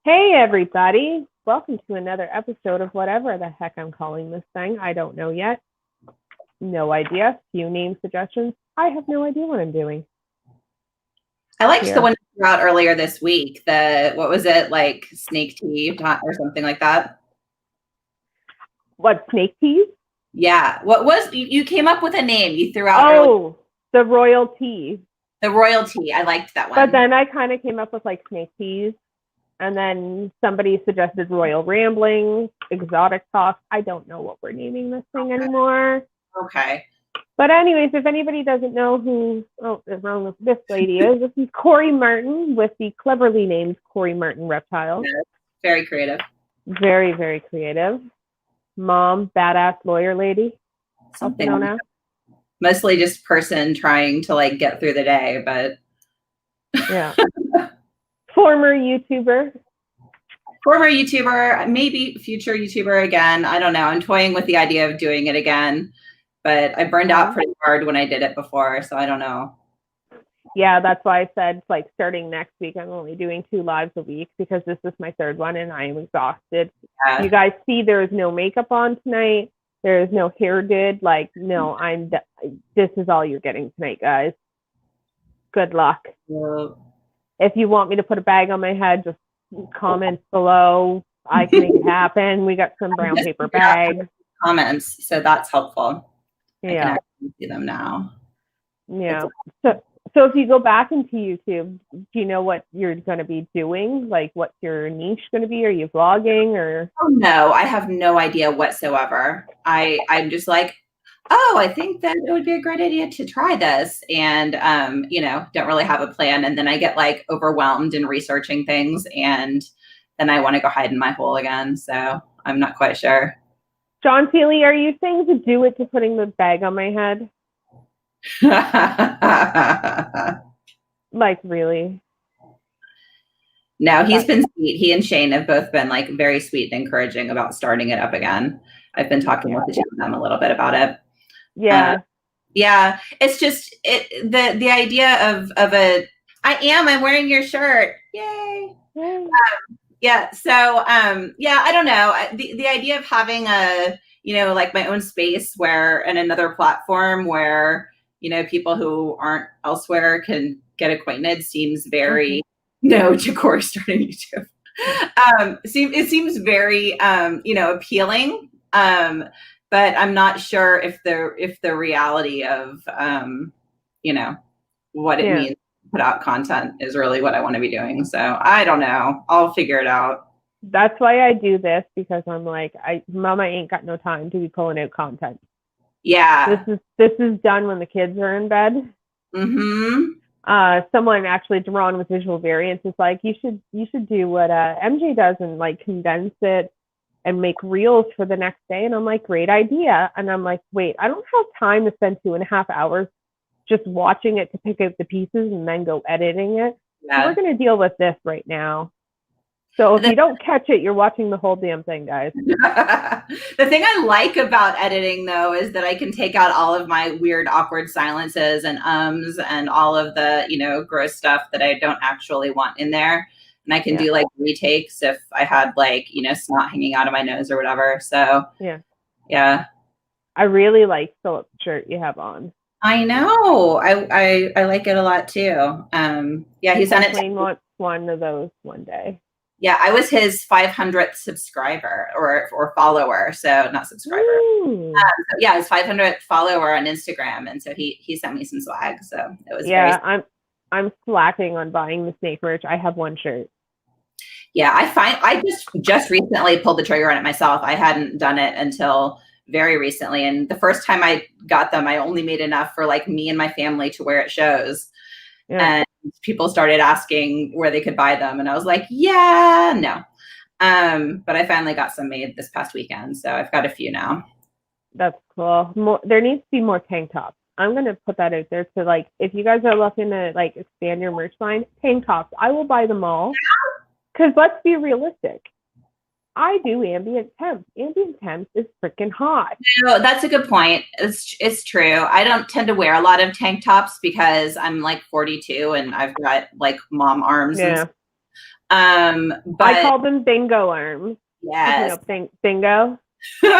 Hey, everybody. Welcome to another episode of whatever the heck I'm calling this thing. I don't know yet. No idea. Few name suggestions. I have no idea what I'm doing. I liked the one you threw out earlier this week. What was it, like snake tea or something like that? What, snake teas? Yeah. What was you came up with a name you threw out earlier. The royal tea. The royalty. I liked that one. But then I kind of came up with like snake teas. And then somebody suggested royal ramblings, exotic talk. I don't know what we're naming this thing anymore. Okay. But anyways, if anybody doesn't know who this lady is, this is Kori Martin with the cleverly named Kori Martin Reptiles. Yes. Very creative. Very, very creative. Mom, badass lawyer lady. Something. Mostly just person trying to like get through the day, but yeah. Former YouTuber, maybe future YouTuber again. I don't know. I'm toying with the idea of doing it again, but I burned out pretty hard when I did it before, so I don't know. Yeah, that's why I said like starting next week, I'm only doing 2 lives a week because this is my 3rd one and I am exhausted. Yeah. You guys see there is no makeup on tonight. There is no hair did. Like, no, this is all you're getting tonight, guys. Good luck. Yeah. If you want me to put a bag on my head, just comment below. I can make it happen. We got some brown paper bags. Comments, so that's helpful. Yeah. I can see them now. Yeah. So if you go back into YouTube, do you know what you're going to be doing? Like, what's your niche going to be? Are you vlogging or? Oh, no, I have no idea whatsoever. I'm just like, oh, I think that it would be a great idea to try this. And, don't really have a plan. And then I get like overwhelmed in researching things. And then I want to go hide in my hole again. So I'm not quite sure. John Seeley, are you saying to do it to putting the bag on my head? Like, really? No, he's been sweet. He and Shane have both been like very sweet and encouraging about starting it up again. I've been talking with the two of them a little bit about it. Yeah. Yeah. It's just the idea of I'm wearing your shirt. Yay. Yeah. So, I don't know. The idea of having like my own space and another platform where, people who aren't elsewhere can get acquainted seems very, to Kori starting YouTube. It seems very, appealing. But I'm not sure if the reality of, what it means to put out content is really what I want to be doing. So I don't know. I'll figure it out. That's why I do this, because I'm like, Mama ain't got no time to be pulling out content. Yeah. This is done when the kids are in bed. Mm-hmm. Someone actually drawn with visual variants is like, you should do what MJ does and like condense it and make reels for the next day. And I'm like, great idea. And I'm like, wait, I don't have time to spend 2.5 hours just watching it to pick out the pieces and then go editing it. Yeah. So we're going to deal with this right now. So if you don't catch it, you're watching the whole damn thing, guys. The thing I like about editing, though, is that I can take out all of my weird, awkward silences and ums and all of the, gross stuff that I don't actually want in there. And I can do like retakes if I had like, snot hanging out of my nose or whatever. So yeah. I really like Philip's shirt you have on. I know. I like it a lot too. He sent it. Kathleen wants one of those one day. Yeah, I was his 500th subscriber or follower, so not subscriber. His 500th follower on Instagram, and so he sent me some swag. So it was I'm slacking on buying the snake merch. I have one shirt. Yeah, I just recently pulled the trigger on it myself. I hadn't done it until very recently, and the first time I got them, I only made enough for like me and my family to wear at shows. Yeah. And people started asking where they could buy them. And I was like, no. But I finally got some made this past weekend. So I've got a few now. That's cool. There needs to be more tank tops. I'm going to put that out there to like, if you guys are looking to like expand your merch line, tank tops, I will buy them all. Because let's be realistic. I do ambient temps. Ambient temps is freaking hot. No, that's a good point. It's true. I don't tend to wear a lot of tank tops because I'm like 42 and I've got like mom arms. Yeah. But I call them bingo arms. yes. Bingo. That's what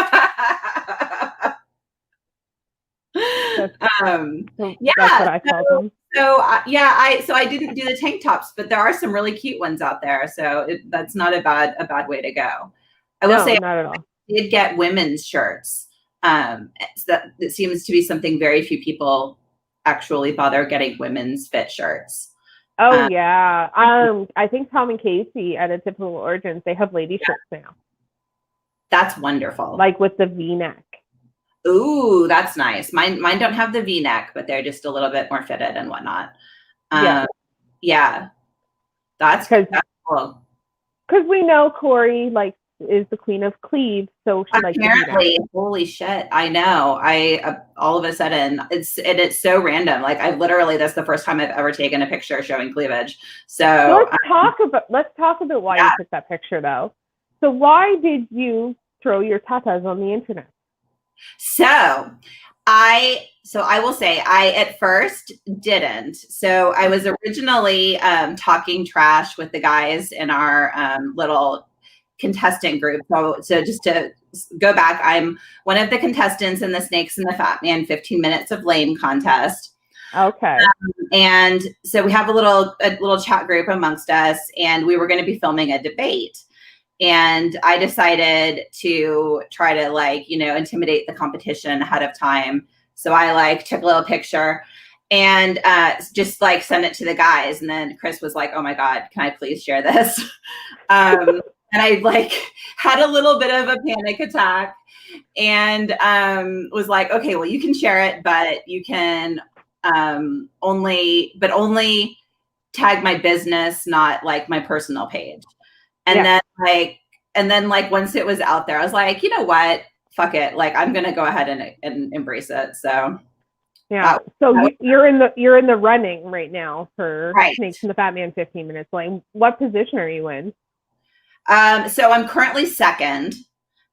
I call them. So I didn't do the tank tops, but there are some really cute ones out there. So that's not a bad way to go. I will say, not at all. I did get women's shirts. That seems to be something very few people actually bother getting women's fit shirts. Oh yeah. I think Tom and Casey at A Typical Origins, they have lady shirts now. That's wonderful. Like with the V-neck. Ooh, that's nice. Mine don't have the V-neck, but they're just a little bit more fitted and whatnot. Yeah. That's cool. Because we know Kori is the queen of cleave, so she apparently, holy shit, I know. All of a sudden it's so random. Like that's the first time I've ever taken a picture showing cleavage. So let's talk about why you took that picture though. So why did you throw your tatas on the internet? So I will say I at first didn't. So I was originally talking trash with the guys in our little contestant group. So just to go back, I'm one of the contestants in the Snakes and the Fat Man 15 Minutes of Lame contest. Okay. And so we have a little chat group amongst us, and we were going to be filming a debate. And I decided to try to intimidate the competition ahead of time. So I took a little picture and just send it to the guys. And then Chris was like, "Oh my God, can I please share this?" And I had a little bit of a panic attack and was like, "Okay, well, you can share it, but you can only tag my business, not my personal page." And then once it was out there, I was like, you know what? Fuck it. I'm going to go ahead and embrace it. So yeah. You're in the running right now for Snakes and the Fat Man 15 Minutes. What position are you in? So I'm currently second.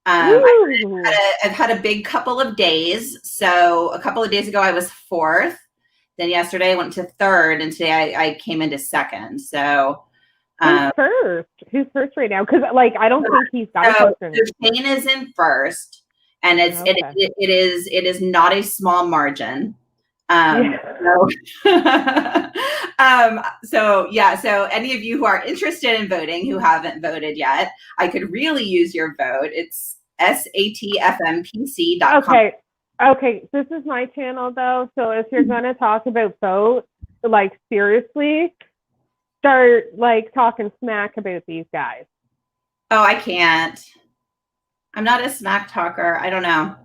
I've had a big couple of days. So a couple of days ago I was fourth. Then yesterday I went to third, and today I came into second. So who's first right now? Because I don't think he's got a person. So Shane is in first, and it is not a small margin. So any of you who are interested in voting who haven't voted yet, I could really use your vote. It's satfmpc.com. Okay, this is my channel though, so if you're gonna talk about vote, seriously, start talking smack about these guys. Oh, I can't. I'm not a smack talker. I don't know.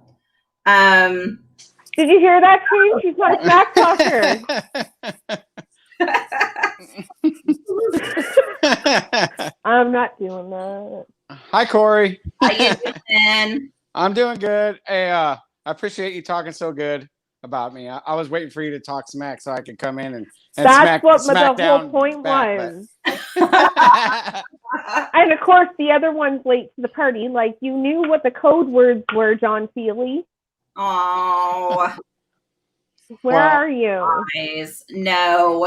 Did you hear that, Kate? She's not a smack talker. I'm not doing that. Hi, Kori. How you doing? I'm doing good. Hey, I appreciate you talking so good about me. I was waiting for you to talk smack so I could come in and that's what smack the whole point was. And of course, the other one's late to the party. You knew what the code words were, John Feely. Oh, where are you? Guys, no,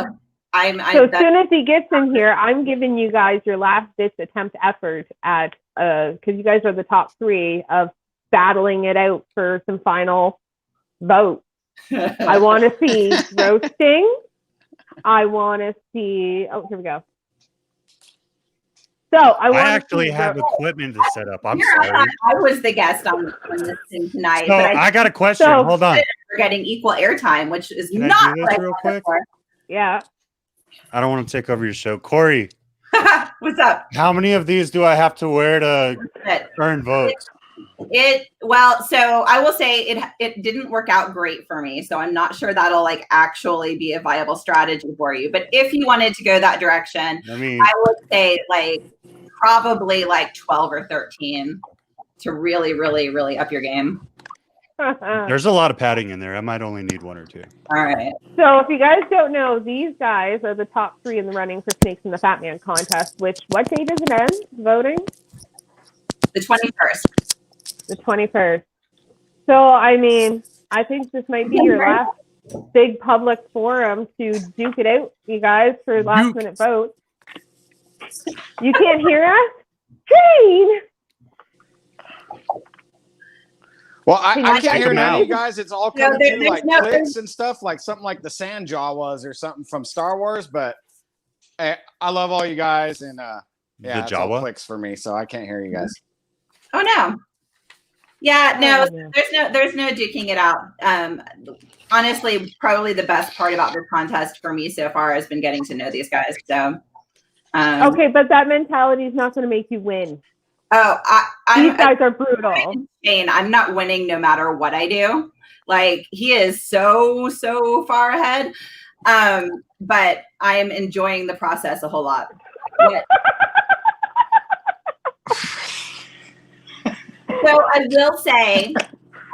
I'm. So as soon as he gets in here, I'm giving you guys your last ditch attempt effort at because you guys are the top three of battling it out for some final votes. I want to see roasting. I want to see. Oh, here we go. So I actually have equipment to set up. I'm sorry. I was the guest on this thing tonight. So I got a question. Hold on. We're getting equal airtime, which is Can not I do this real quick. Yeah. I don't want to take over your show, Kori. What's up? How many of these do I have to wear to earn votes? So I will say it didn't work out great for me. So I'm not sure that'll actually be a viable strategy for you. But if you wanted to go that direction, I would say probably 12 or 13 to really, really, really up your game. There's a lot of padding in there. I might only need one or two. All right. So if you guys don't know, these guys are the top three in the running for Snakes and the Fat Man contest, which what day does it end, voting? The 21st. The 21st. So, I think this might be your last big public forum to duke it out, you guys, for last minute vote. You can't hear us? Shane! Well, I can't check hear them none of out? you guys. It's all coming there- through there's like no- clicks and stuff, like something like the Sand Jawas or something from Star Wars. But hey, I love all you guys, and yeah, The it's all Jawa? clicks for me, so I can't hear you guys. Oh no. Yeah, no, Oh, no. there's no duking it out. Honestly, probably the best part about this contest for me so far has been getting to know these guys. So Okay, but that mentality is not going to make you win. Oh, These guys are brutal. Shane, I'm not winning no matter what I do. Like he is so far ahead. But I am enjoying the process a whole lot. So I will say,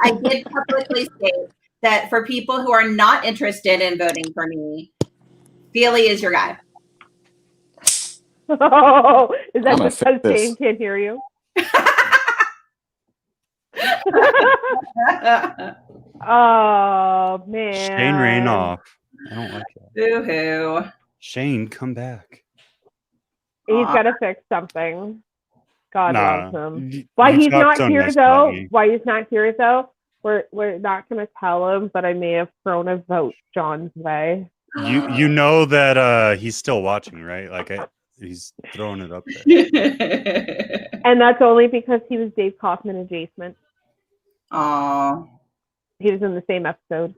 I did publicly state that for people who are not interested in voting for me, Feely is your guy. Oh, is that I'm gonna just because fix this. Shane can't hear you? Oh, man. Shane ran off. I don't like that. Boo-hoo. Shane, come back. He's got to fix something. God Nah, loves him. you- Why you he's talk not so here nice about though? me. Why he's not here though? We're not gonna tell him, but I may have thrown a vote John's way. You know that he's still watching, right? Like he's throwing it up there. And that's only because he was Dave Kaufman adjacent. Aw. He was in the same episode.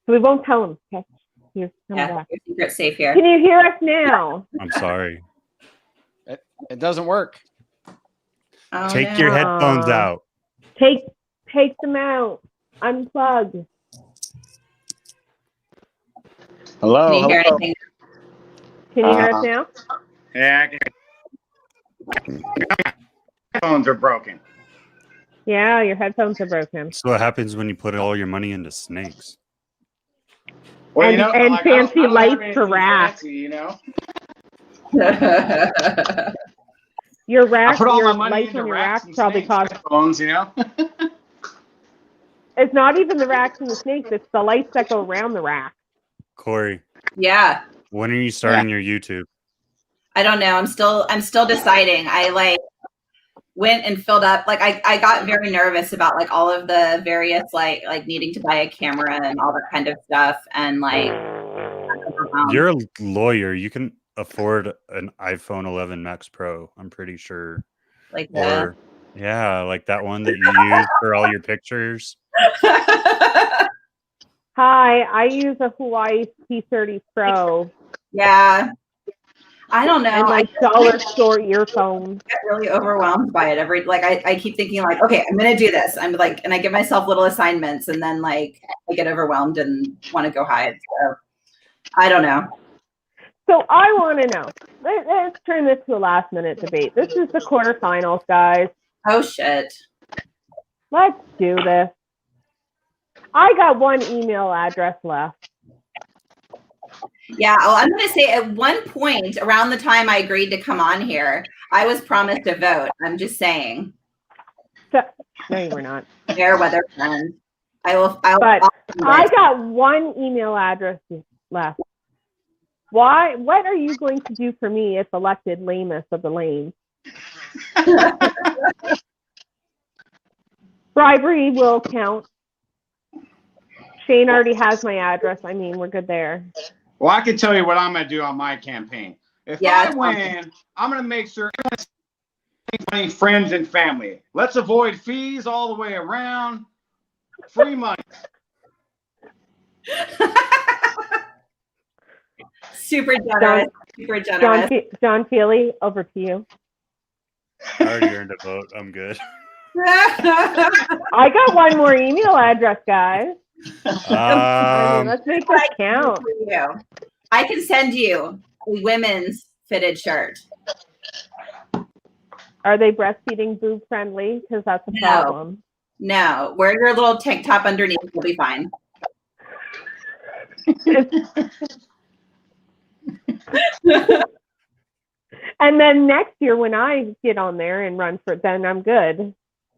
So we won't tell him. Okay. He's coming Yeah, back. your secret's safe here. Can you hear us now? I'm sorry. It doesn't work. Oh, Take no. your headphones out. Take them out. Unplug. Hello. Can you hear hello. anything? Can you hear us now? Yeah, I can. Headphones are broken. Yeah, your headphones are broken. So what happens when you put all your money into snakes? Well, And- and I don't- fancy I don't have lights for anything rats. fancy, you know. Your I rack, put all your my money lights into on your racks rack and probably snakes cost. headphones, you know. It's not even the racks and the snakes. It's the lights that go around the rack. Corey, Yeah. when are you starting your YouTube? I don't know. I'm still deciding. I went and filled up, I got very nervous about all of the various like needing to buy a camera and all that kind of stuff, and You're a lawyer. You can afford an iPhone 11 Max Pro. I'm pretty sure. like Or yeah, like that one that you use for all your pictures. the Hi, I use a Hawaii P30 Pro yeah. I don't know. and I like dollar store earphones. get really overwhelmed by it I keep thinking okay, I'm gonna do this. I'm and I give myself little assignments, and then I get overwhelmed and want to go hide. So I don't know. So I want to know. Let's turn this to a last minute debate. This is the quarterfinals, guys. Oh shit. Let's do this. I got one email address left. Yeah, well, I'm going to say at one point around the time I agreed to come on here, I was promised a vote. I'm just saying. So, no, you were not. Fair weather friend. I'll But I'll do I it. got one email address left. Why? What are you going to do for me if elected lamest of the lame? Bribery will count. Shane already has my address. I mean, we're good there. Well, I can tell you what I'm going to do on my campaign. If Yeah, I it's win, I'm going to make sure everyone's friends and family. Let's avoid fees all the way around. Free money. Super generous. Super generous. John Feely, over to you. I already earned a vote. I'm good. I got one more email address, guys. I mean, let's make this count. I can send you a women's fitted shirt. Are they breastfeeding boob friendly? Because that's a No. problem. No, wear your little tank top underneath. You'll be fine. And then next year, when I get on there and run for it, then I'm good.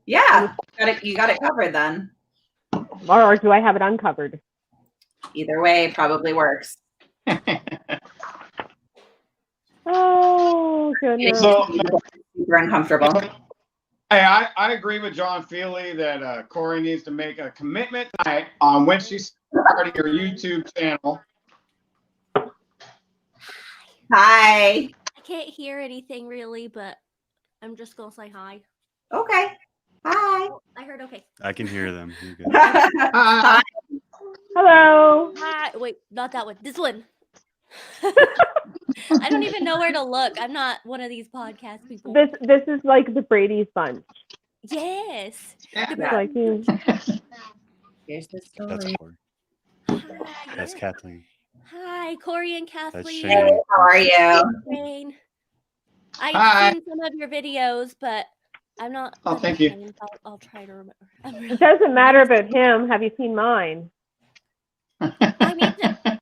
Yeah, you got it covered then. Or do I have it uncovered? Either way, probably works. Oh, goodness. So, super uncomfortable. hey, I agree with John Feely that Kori needs to make a commitment tonight on when she's starting her YouTube channel. Hi. I can't hear anything really, but I'm just gonna say hi. Okay. Hi. I heard okay. I can hear them. You're good. Hi. Hello. Hi. Wait, not that one. This one. I don't even know where to look. I'm not one of these podcast people. This is like the Brady's bunch. Yes. Yeah. The Like you. Here's the That's story. Kori. Hi. That's Kathleen. Hi, Kori and Kathleen. Shane. Hey, how are you? Shane. I've Hi. seen some of your videos, but I'm not. Oh, good with thank you. names. I'll try to remember. It doesn't matter about him. Have you seen mine? I need to.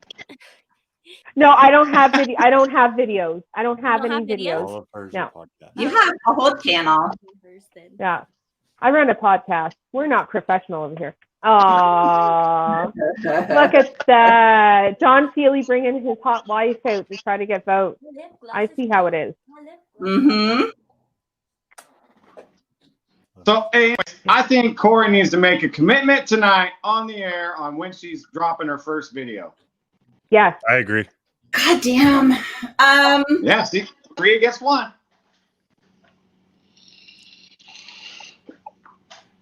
No, I don't have video. I don't have videos. I don't have don't any have videos? All of hers No. are podcast. You have a whole channel. Yeah, I run a podcast. We're not professional over here. Aww, look at that. John Feely bringing his hot wife out to try to get votes. I see how it is. Mm-hmm. So, anyways, I think Kori needs to make a commitment tonight on the air on when she's dropping her first video. Yes. I agree. God damn. Yeah, see, 3 against 1.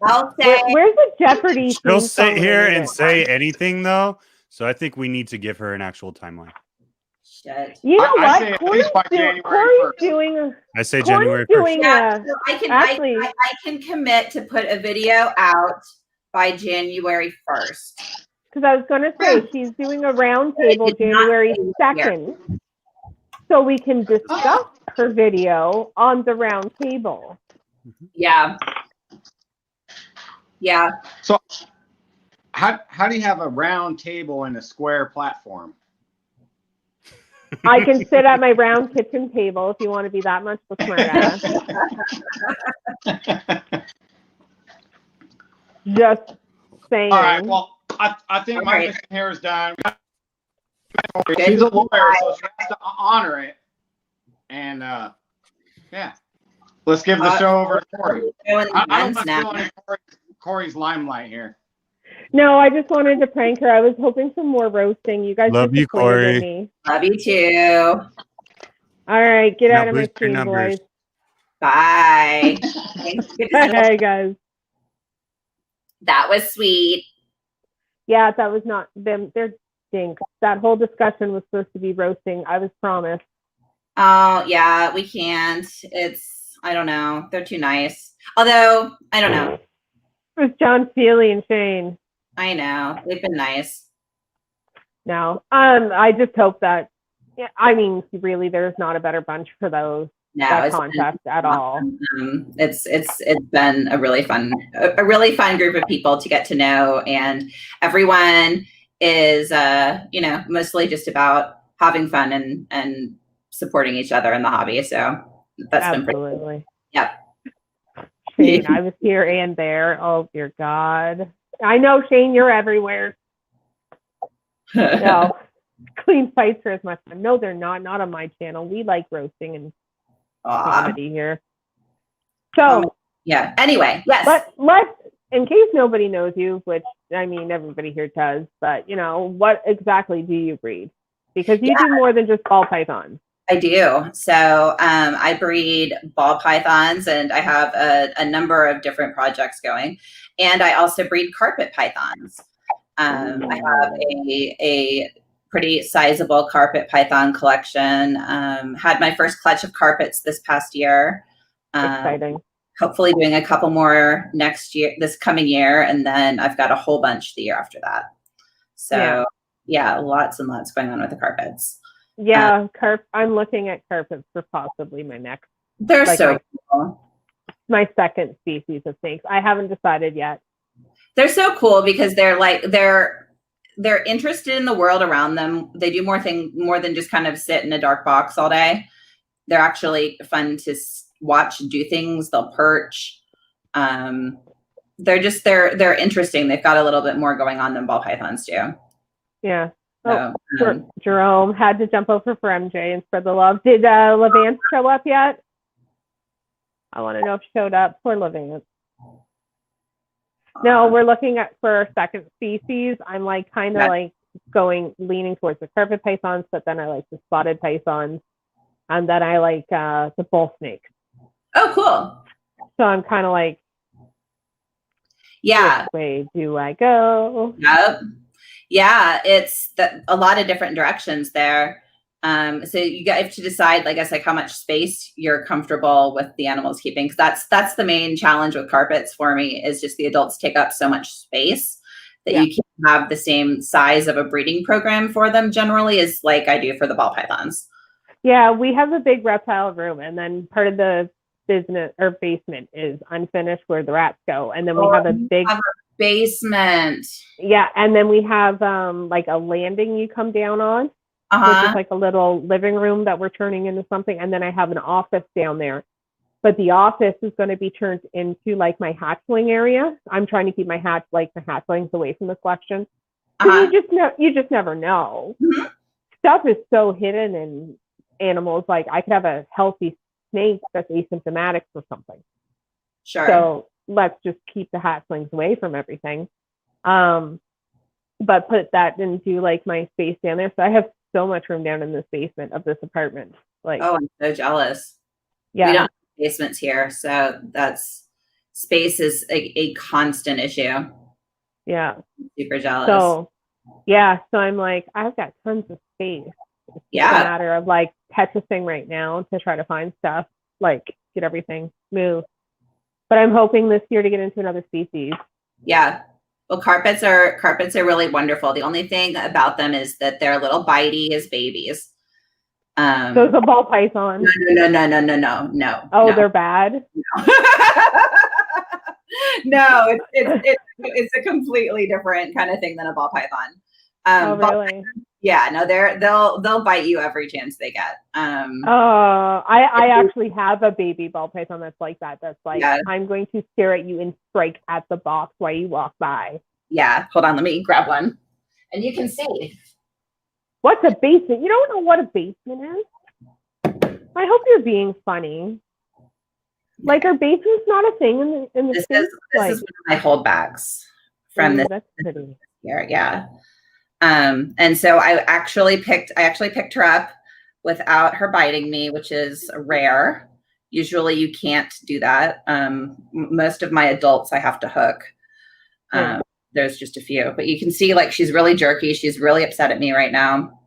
I'll say Where's the Jeopardy? She'll theme sit song here when I and need it? say anything though, so I think we need to give her an actual timeline. shit. You know I say what? at least by January 1st. Doing. I say Kori's January 1st. doing Yeah, a. so I can actually- I can commit to put a video out by January 1st. Because I was going to say she's doing a roundtable It's not January here. 2nd, so we can discuss her video on the roundtable. Yeah. Yeah. So, how do you have a round table and a square platform? I can sit at my round kitchen table if you want to be that much of a smart ass. Just saying. All right. Well, I think my Okay. mission here is done. She's a lawyer, so she has to honor it. And yeah, let's give the show over to Kori. Going I don't months want to now. steal any Kori's limelight here. No, I just wanted to prank her. I was hoping for more roasting. You guys Love you, disappointed Kori. me. Love you too. All right, get Now out of my boost your stream, numbers. boys. Bye. Thanks. Hey, guys. That was sweet. Yeah, that was not them. They're dinks. That whole discussion was supposed to be roasting. I was promised. Oh, yeah, we can't. I don't know. They're too nice. Although, I don't know. It was John Feely and Shane. I know. They've been nice. No, I just hope that. Yeah, I mean, really, there's not a better bunch for those No, that it's contest at all. it's been a really fun group of people to get to know, and everyone is mostly just about having fun and supporting each other in the hobby. So that's been pretty Absolutely. cool. Yep. Shane, I was here and there. Oh dear God. I know, Shane, you're everywhere. No. Clean fights are as much fun. No, they're not. Not on my channel. We like roasting and comedy here. So yeah. Anyway, yes. let's in case nobody knows you, which I mean everybody here does, but what exactly do you breed? Because you do more than just ball pythons. I do. So I breed ball pythons, and I have a number of different projects going. And I also breed carpet pythons. I have a pretty sizable carpet python collection. Had my first clutch of carpets this past year. Exciting. Hopefully doing a couple more this coming year. And then I've got a whole bunch the year after that. So yeah, lots and lots going on with the carpets. Yeah, I'm looking at carpets for possibly my next. They're so cool. My second species of snakes. I haven't decided yet. They're so cool because they're interested in the world around them. They do more than just kind of sit in a dark box all day. They're actually fun to watch do things. They'll perch. They're interesting. They've got a little bit more going on than ball pythons do. Yeah. So, Jerome had to jump over for MJ and spread the love. Did Levance show up yet? I want to know if she showed up. Poor Levance. No, we're looking at for our second species. I'm like kind of like leaning towards the carpet pythons, but then I like the spotted pythons, and then I like the bull snakes. Oh, cool. So I'm kind of like, which way do I go? Yep. Yeah, it's a lot of different directions there. So you have to decide, I guess, like how much space you're comfortable with the animals keeping. Because that's the main challenge with carpets for me, is just the adults take up so much space that you can't have the same size of a breeding program for them generally as like I do for the ball pythons. Yeah, we have a big reptile room, and then part of the business or basement is unfinished where the rats go, and then we have a big basement. Yeah, and then we have like a landing you come down on, which is like a little living room that we're turning into something, and then I have an office down there. But the office is going to be turned into like my hatchling area. I'm trying to keep my hatchlings away from the collection. You just never know. Stuff is so hidden in animals. Like I could have a healthy snake that's asymptomatic for something. Sure. So let's just keep the hatchlings away from everything. But put that into like my space down there. So I have so much room down in this basement of this apartment. Like, oh, I'm so jealous. Yeah. We don't have basements here. So space is a constant issue. Yeah. Super jealous. So I'm like, I've got tons of space. It's a matter of like petrifying right now to try to find stuff, like get everything moved. But I'm hoping this year to get into another species. Yeah. Well, carpets are really wonderful. The only thing about them is that they're a little bitey as babies. So it's a ball python. No. Oh, they're bad. No, it's a completely different kind of thing than a ball python. Oh, really? Yeah, no, they'll bite you every chance they get. I actually have a baby ball python that's like that. That's like, I'm going to stare at you and strike at the box while you walk by. Yeah, hold on, let me grab one, and you can see. What's a basement? You don't know what a basement is? I hope you're being funny. Like, our basement's not a thing in the This States? is one of my holdbacks from this year. Yeah. And so I actually picked her up without her biting me, which is rare. Usually you can't do that. Most of my adults I have to hook. There's just a few, but you can see like she's really jerky. She's really upset at me right now.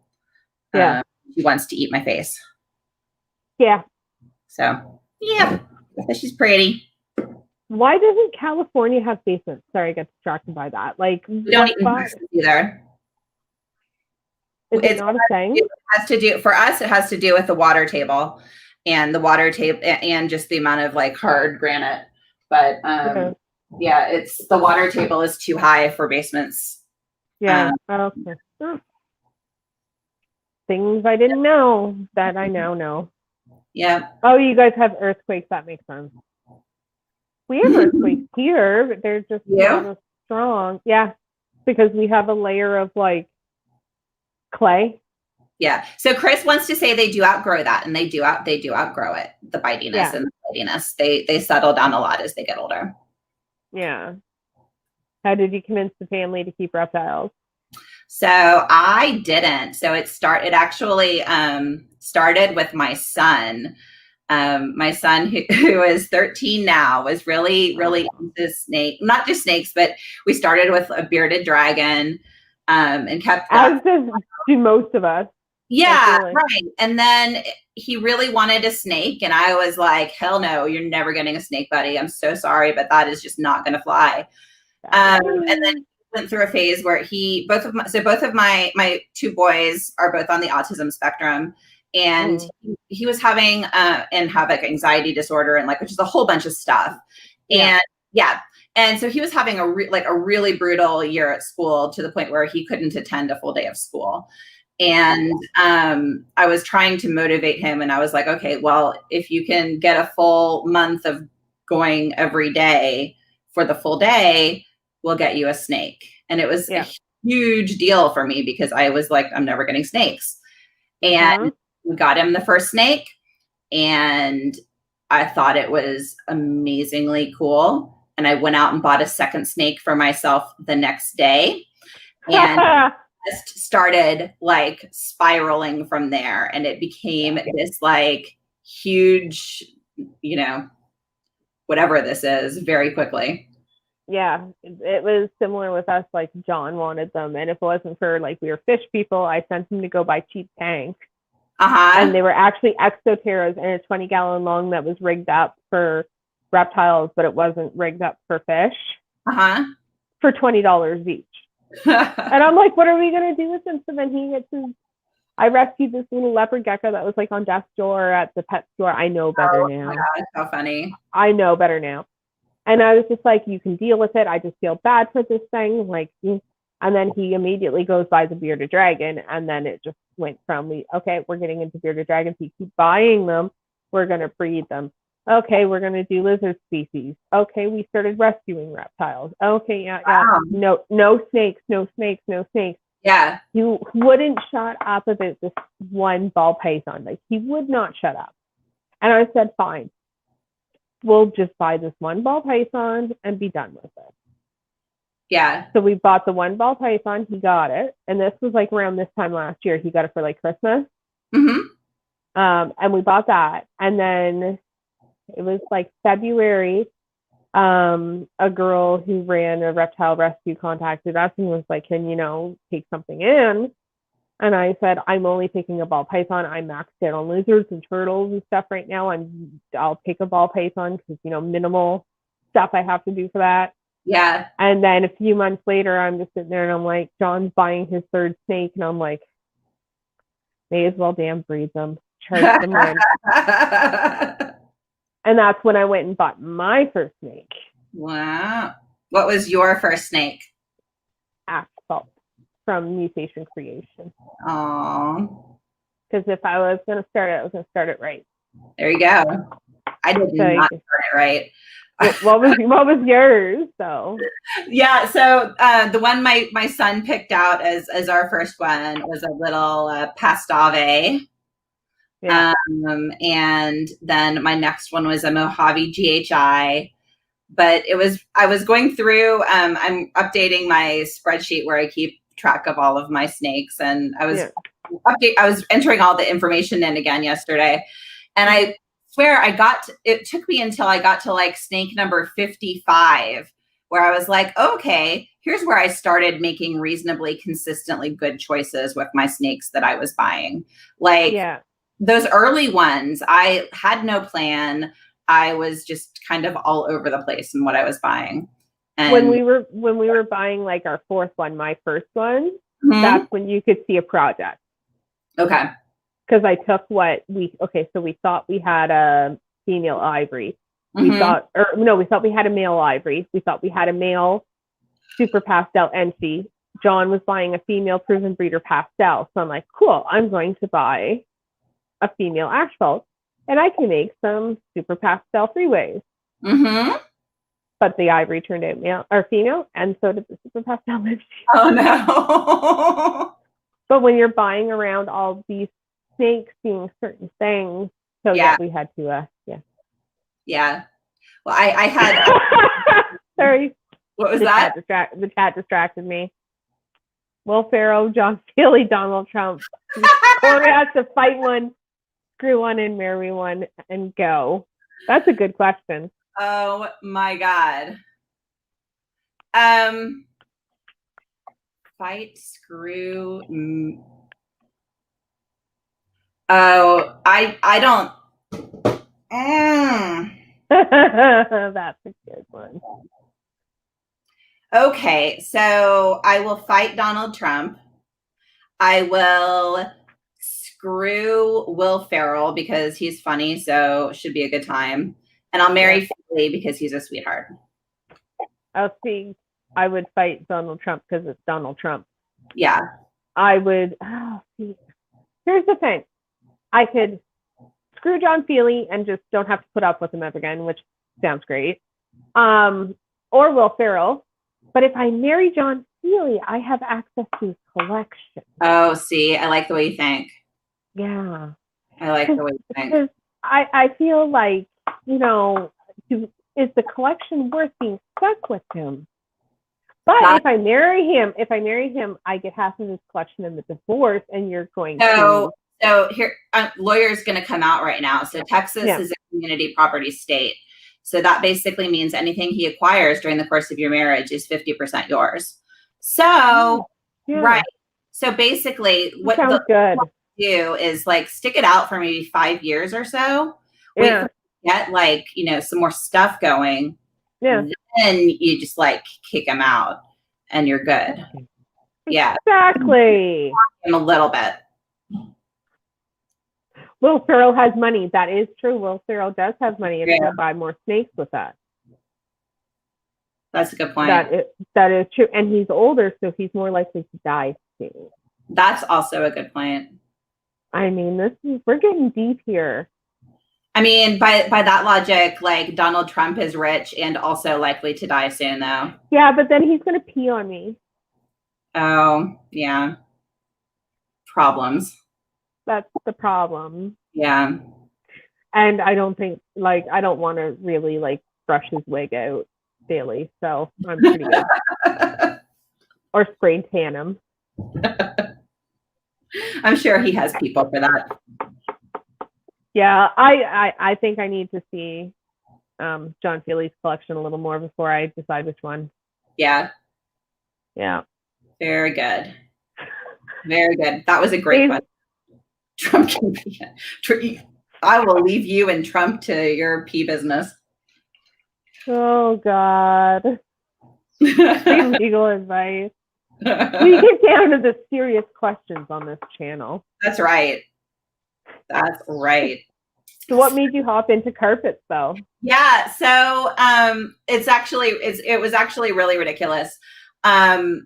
Yeah. She wants to eat my face. Yeah. So yeah, she's pretty. Why doesn't California have basements? Sorry, I got distracted by that. Like, we don't eat either. It's not a thing. It has to do for us. It has to do with the water table, and and just the amount of like hard granite. But yeah, it's the water table is too high for basements. Yeah. Okay. Things I didn't know that I now know. Yeah. Oh, you guys have earthquakes. That makes sense. We have earthquakes here, but they're just not as strong. Yeah, because we have a layer of like clay. Yeah. So Chris wants to say they do outgrow that, and they do outgrow it. The bitiness and the bitiness. They settle down a lot as they get older. Yeah. How did you convince the family to keep reptiles? So I didn't. So it actually started with my son. My son, who is 13 now, was really into not just snakes, but we started with a bearded dragon, and kept that. As do most of us. Yeah, right. And then he really wanted a snake, and I was like, "Hell no, you're never getting a snake, buddy. I'm so sorry, but that is just not going to fly." And then he went through a phase where both of my two boys are both on the autism spectrum. And he was having and have like anxiety disorder and like, which is a whole bunch of stuff. And so he was having a really brutal year at school, to the point where he couldn't attend a full day of school. And I was trying to motivate him, and I was like, okay, well, if you can get a full month of going every day for the full day, we'll get you a snake. And it was huge deal for me because I was like, I'm never getting snakes. And we got him the first snake, and I thought it was amazingly cool. And I went out and bought a second snake for myself the next day. And just started like spiraling from there. And it became this like huge, you know, whatever this is, very quickly. Yeah, it was similar with us. Like John wanted them, and if it wasn't for like we were fish people, I sent him to go buy cheap tanks. And they were actually Exoterras in a 20-gallon long that was rigged up for reptiles, but it wasn't rigged up for fish. For $20 each. And I'm like, what are we gonna do with him? So then he gets his. I rescued this little leopard gecko that was like on death's door at the pet store. I know better now. My God, how funny. I know better now. And I was just like, you can deal with it. I just feel bad for this thing. Like, and then he immediately goes by the bearded dragon. And then it just went from, okay, we're getting into bearded dragons. We keep buying them. We're going to breed them. Okay, we're going to do lizard species. Okay, we started rescuing reptiles. Okay, yeah. No snakes. Yeah. He wouldn't shut up about this one ball python. Like, he would not shut up. And I said, fine. We'll just buy this one ball python and be done with it. Yeah. So we bought the one ball python. He got it. And this was like around this time last year. He got it for like Christmas. And we bought that. And then it was like February. A girl who ran a reptile rescue contacted us and was like, can you take something in? And I said, I'm only taking a ball python. I'm maxed out on lizards and turtles and stuff right now. I'll take a ball python because, minimal stuff I have to do for that. Yeah. And then a few months later, I'm just sitting there and I'm like, John's buying his third snake. And I'm like, may as well damn breed them. Charge them in. And that's when I went and bought my first snake. Wow. What was your first snake? Asphalt from Mutation Creation. Oh. Because if I was going to start it, I was going to start it right. There you go. I did not start it right. What was yours? So yeah, so the one my son picked out as our first one was a little Pastave. Yeah. And then my next one was a Mojave GHI. But I was going through, I'm updating my spreadsheet where I keep track of all of my snakes. And I was entering all the information in again yesterday. And I swear it took me until I got to like snake number 55, where I was like, okay, here's where I started making reasonably consistently good choices with my snakes that I was buying. Like those early ones, I had no plan. I was just kind of all over the place in what I was buying. And when we were buying like our fourth one, my first one, that's when you could see a project. Okay. Because I took so we thought we had a female ivory. We thought we had a male ivory. We thought we had a male super pastel NC. John was buying a female proven breeder pastel. So I'm like, cool, I'm going to buy a female asphalt and I can make some super pastel freeways. But the ivory turned out male or female, and so did the super pastel NC. Oh no. But when you're buying around all these snakes seeing certain things, so we had to yeah. Well, I had sorry. What was that? The chat distracted me. Will Ferrell, John Seeley, Donald Trump. Kori has to fight one, screw one, and marry one, and go. That's a good question. Oh my God. Fight, screw. Oh, I don't. That's a good one. Okay, so I will fight Donald Trump. I will screw Will Ferrell because he's funny, so should be a good time. And I'll marry Philly because he's a sweetheart. I'll see. I would fight Donald Trump because it's Donald Trump. Yeah. I would. Here's the thing. I could screw John Feely and just don't have to put up with him ever again, which sounds great. Or Will Ferrell. But if I marry John Really, I have access to his collection. Oh, see, I like the way you think. Yeah. I like the way you think. Because I feel like, you know, is the collection worth being stuck with him? But if I marry him, I get half of his collection in the divorce, and you're going to. So here, lawyer's going to come out right now. So Texas is a community property state. So that basically means anything he acquires during the course of your marriage is 50% yours. So, right. So basically what sounds good. Do is like stick it out for maybe 5 years or so. Wait for get like, you know, some more stuff going. Yeah. Then you just like kick him out and you're good. Yeah. Exactly. Him a little bit. Will Ferrell has money. That is true. Will Ferrell does have money, and he'll buy more snakes with that. That's a good point. That is true. And he's older, so he's more likely to die soon. That's also a good point. I mean, we're getting deep here. I mean, by that logic, like Donald Trump is rich and also likely to die soon, though. Yeah, but then he's gonna pee on me. Oh, yeah. Problems. That's the problem. Yeah. And I don't think, like, I don't want to really, like, brush his wig out daily. So I'm pretty good. Or spray tan him. I'm sure he has people for that. Yeah, I think I need to see John Feely's collection a little more before I decide which one. Yeah. Yeah. Very good. Very good. That was a great question. Trump can be, I will leave you and Trump to your pee business. Oh God. Legal advice. We get down to the serious questions on this channel. That's right. That's right. So what made you hop into carpets though? Yeah, so it was actually really ridiculous. So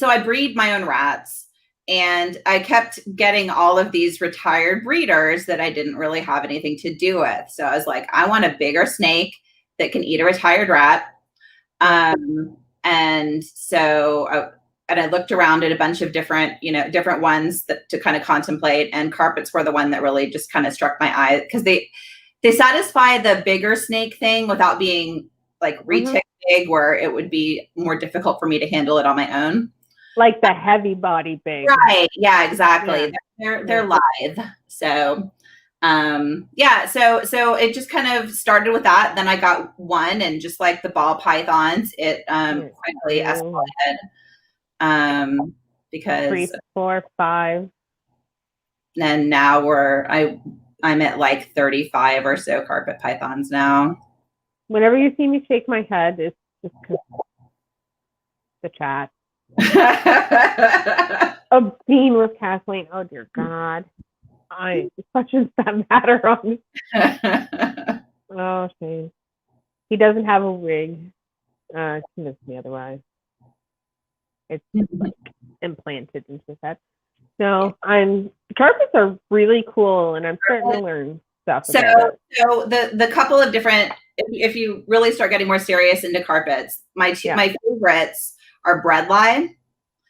I breed my own rats. And I kept getting all of these retired breeders that I didn't really have anything to do with. So I was like, I want a bigger snake that can eat a retired rat. And so I looked around at a bunch of different ones to kind of contemplate. And carpets were the one that really just kind of struck my eye because they satisfy the bigger snake thing without being like retic big, where it would be more difficult for me to handle it on my own. Like the heavy body big. Right. Yeah, exactly. Yeah. They're lithe. So so it just kind of started with that. Then I got one, and just like the ball pythons, it quickly escalated. Because 3, 4, 5. And now I'm at like 35 or so carpet pythons now. Whenever you see me shake my head, it's just the chat. Obscene with Kathleen. Oh dear God. Such as that matter on me. Oh shame. He doesn't have a wig. Convince me otherwise. It's like implanted into his head. So carpets are really cool, and I'm starting to learn stuff. So the couple of different, if you really start getting more serious into carpets, my favorites are breadlie,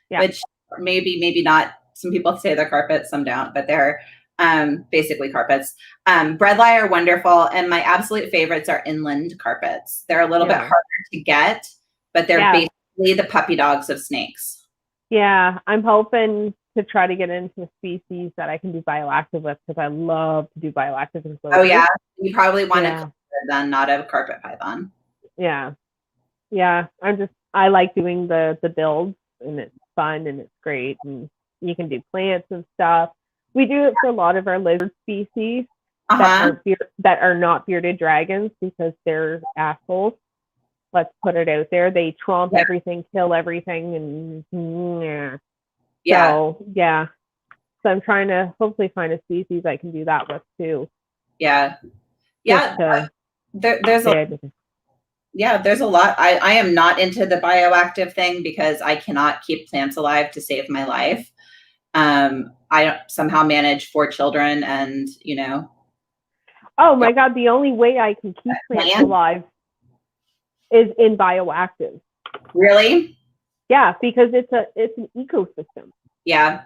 which maybe not. Some people say they're carpets, some don't, but they're basically carpets. Breadlie are wonderful, and my absolute favorites are inland carpets. They're a little bit harder to get, but they're basically the puppy dogs of snakes. Yeah, I'm hoping to try to get into a species that I can do bioactive with, because I love to do bioactive enclosures. Oh yeah, you probably want a then not a carpet python. Yeah, I like doing the builds, and it's fun and it's great, and you can do plants and stuff. We do it for a lot of our lizard species that are not bearded dragons, because they're assholes. Let's put it out there. They tromp everything, kill everything, and So I'm trying to hopefully find a species I can do that with too. There's a lot. I am not into the bioactive thing because I cannot keep plants alive to save my life. I somehow manage 4 children, and Oh my God, the only way I can keep plants alive is in bioactive. Really? Yeah, because it's an ecosystem. Yeah.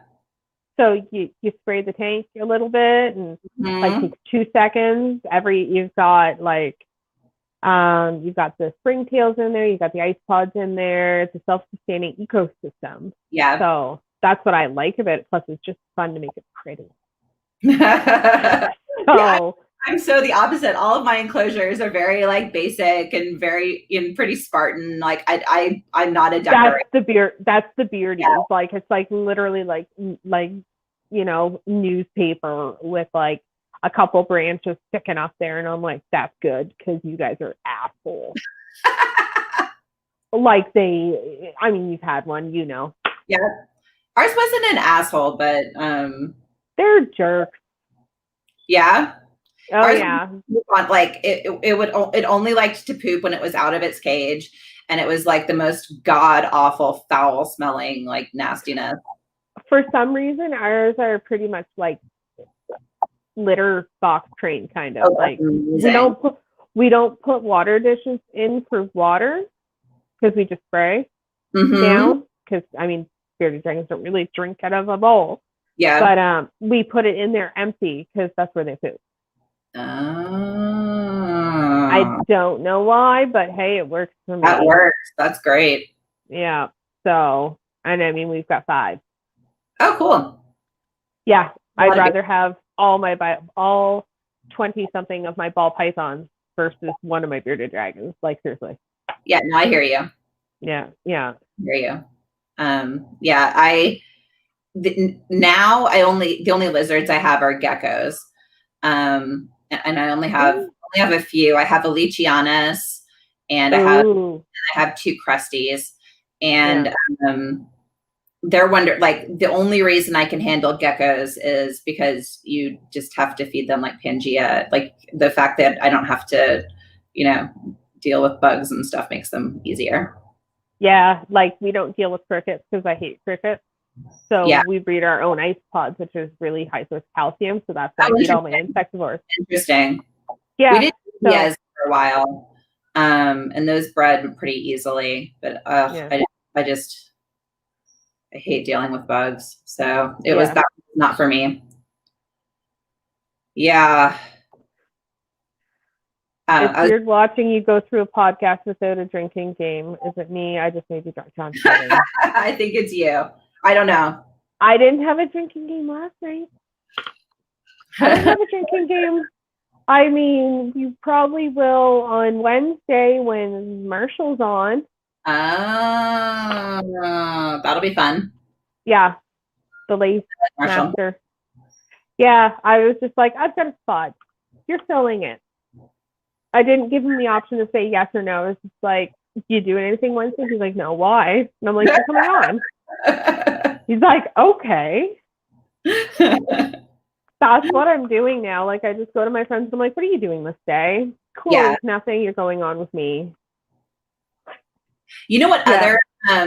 So you spray the tank a little bit and like takes 2 seconds. You've got the springtails in there, you've got the ice pods in there. It's a self-sustaining ecosystem. Yeah. So that's what I like about it. Plus, it's just fun to make it pretty. So I'm so the opposite. All of my enclosures are very like basic and very pretty Spartan. Like I'm not a decorator. That's the beauty. Yeah. Like it's like literally like newspaper with like a couple branches sticking up there, and I'm like, that's good because you guys are assholes. Like you've had one, Yeah, ours wasn't an asshole, but they're jerks. Yeah. Oh, ours yeah. Like it only liked to poop when it was out of its cage, and it was like the most god awful, foul smelling like nastiness. For some reason, ours are pretty much like litter box trained kind of. Like we don't put water dishes in for water because we just spray down. Because bearded dragons don't really drink out of a bowl. Yeah. But we put it in there empty because that's where they poop. I don't know why, but hey, it works for me. That works. That's great. Yeah. So, and we've got 5. Oh, cool. Yeah, I'd rather have all 20 something of my ball pythons versus one of my bearded dragons. Like seriously. Yeah, no, I hear you. Yeah. I hear you. Yeah, now the only lizards I have are geckos. And I only have a few. I have a Leachianus and I have 2 crusties, and they're like the only reason I can handle geckos is because you just have to feed them like Pangea. Like the fact that I don't have to, deal with bugs and stuff makes them easier. Yeah, like we don't deal with crickets because I hate crickets. So we breed our own ice pods, which is really high source calcium. So that's why I eat all my insectivores. Interesting. Yeah. We did Yes for a while. And those bred pretty easily, but I hate dealing with bugs. So it was not for me. Yeah. It's weird watching you go through a podcast without a drinking game. Is it me? I just made you drunk. I think it's you. I don't know. I didn't have a drinking game last night. I didn't have a drinking game. You probably will on Wednesday when Marshall's on. That'll be fun. Yeah. The lace master. Yeah, I was just like, I've got a spot. You're filling it. I didn't give him the option to say yes or no. It's just like, you doing anything Wednesday? He's like, no, why? And I'm like, you're coming on. He's like, okay. That's what I'm doing now. Like, I just go to my friends and I'm like, what are you doing this day? Cool, nothing. You're going on with me. You know what other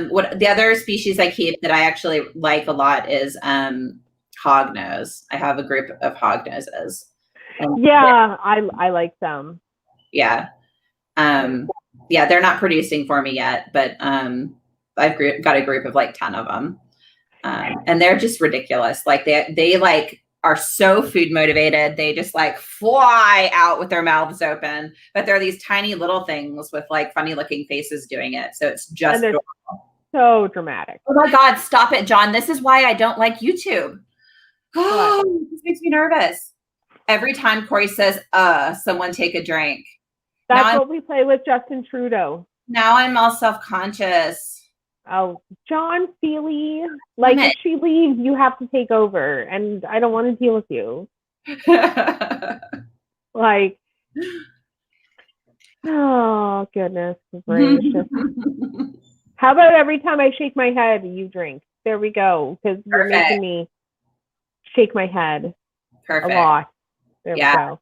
what the other species I keep that I actually like a lot is hognose. I have a group of hognoses. I like them. Yeah. They're not producing for me yet, but I've got a group of like 10 of them. And they're just ridiculous. Like they like are so food motivated. They just like fly out with their mouths open, but they're these tiny little things with like funny looking faces doing it. So it's just so dramatic. Oh my God, stop it, John. This is why I don't like YouTube. Oh, this makes me nervous. Every time Kori says, someone take a drink. That's what we play with Justin Trudeau. Now I'm all self-conscious. Oh, John Feely. Like, if she leaves, you have to take over. And I don't want to deal with you. Like, oh, goodness gracious. How about every time I shake my head, you drink? There we go. Because you're making me shake my head a lot. There we go.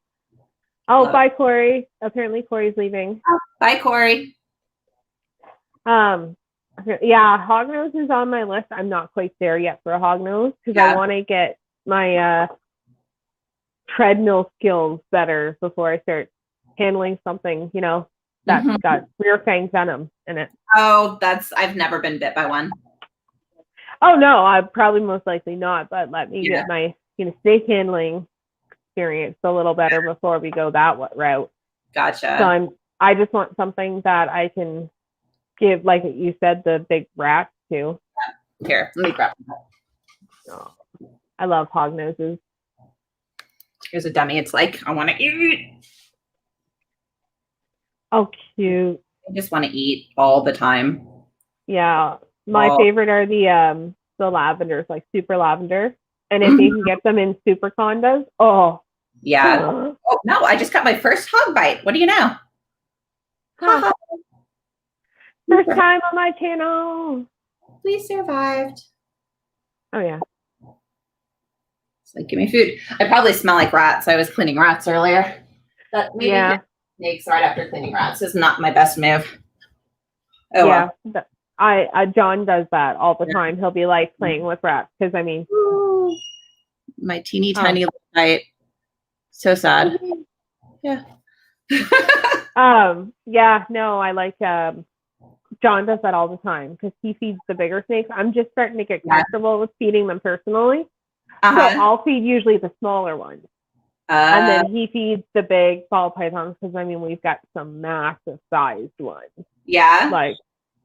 Oh, bye, Kori. Apparently, Kori's leaving. Oh, bye, Kori. Hognose is on my list. I'm not quite there yet for a hognose because I want to get my treadmill skills better before I start handling something, that's got rear fang venom in it. Oh, I've never been bit by one. Oh no, I probably most likely not, but let me get my snake handling experience a little better before we go that route. Gotcha. So I just want something that I can give, like you said, the big rats to. Here, let me grab them. Oh, I love hog noses. Here's a dummy. It's like, I want to eat. Oh, cute. I just want to eat all the time. Yeah. My favorite are the lavenders, like super lavender. And if you can get them in super condos, oh. Yeah. Oh, no, I just got my first hog bite. What do you know? Huh. First time on my channel. We survived. Oh, yeah. It's like, give me food. I probably smell like rats. I was cleaning rats earlier. That maybe snakes right after cleaning rats is not my best move. Oh, yeah. Well. John does that all the time. He'll be like playing with rats because my teeny tiny little bite. So sad. Yeah. Yeah, no, I like John does that all the time because he feeds the bigger snakes. I'm just starting to get comfortable with feeding them personally. So I'll feed usually the smaller ones. And then he feeds the big ball pythons because we've got some massive sized ones. Yeah. Like,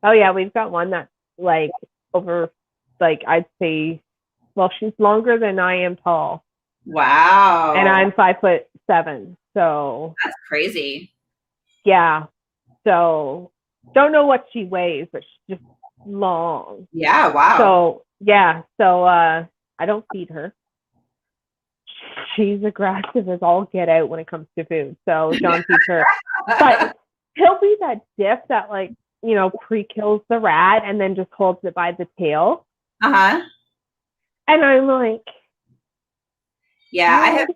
oh yeah, we've got one that's like over, like I'd say, well, she's longer than I am tall. Wow. And I'm 5'7". So that's crazy. Yeah. So don't know what she weighs, but she's just long. Yeah. Wow. So yeah. So I don't feed her. She's aggressive as all get out when it comes to food. So John feeds her. But he'll be that diff that like, pre-kills the rat and then just holds it by the tail. Uh-huh. And I'm like, yeah,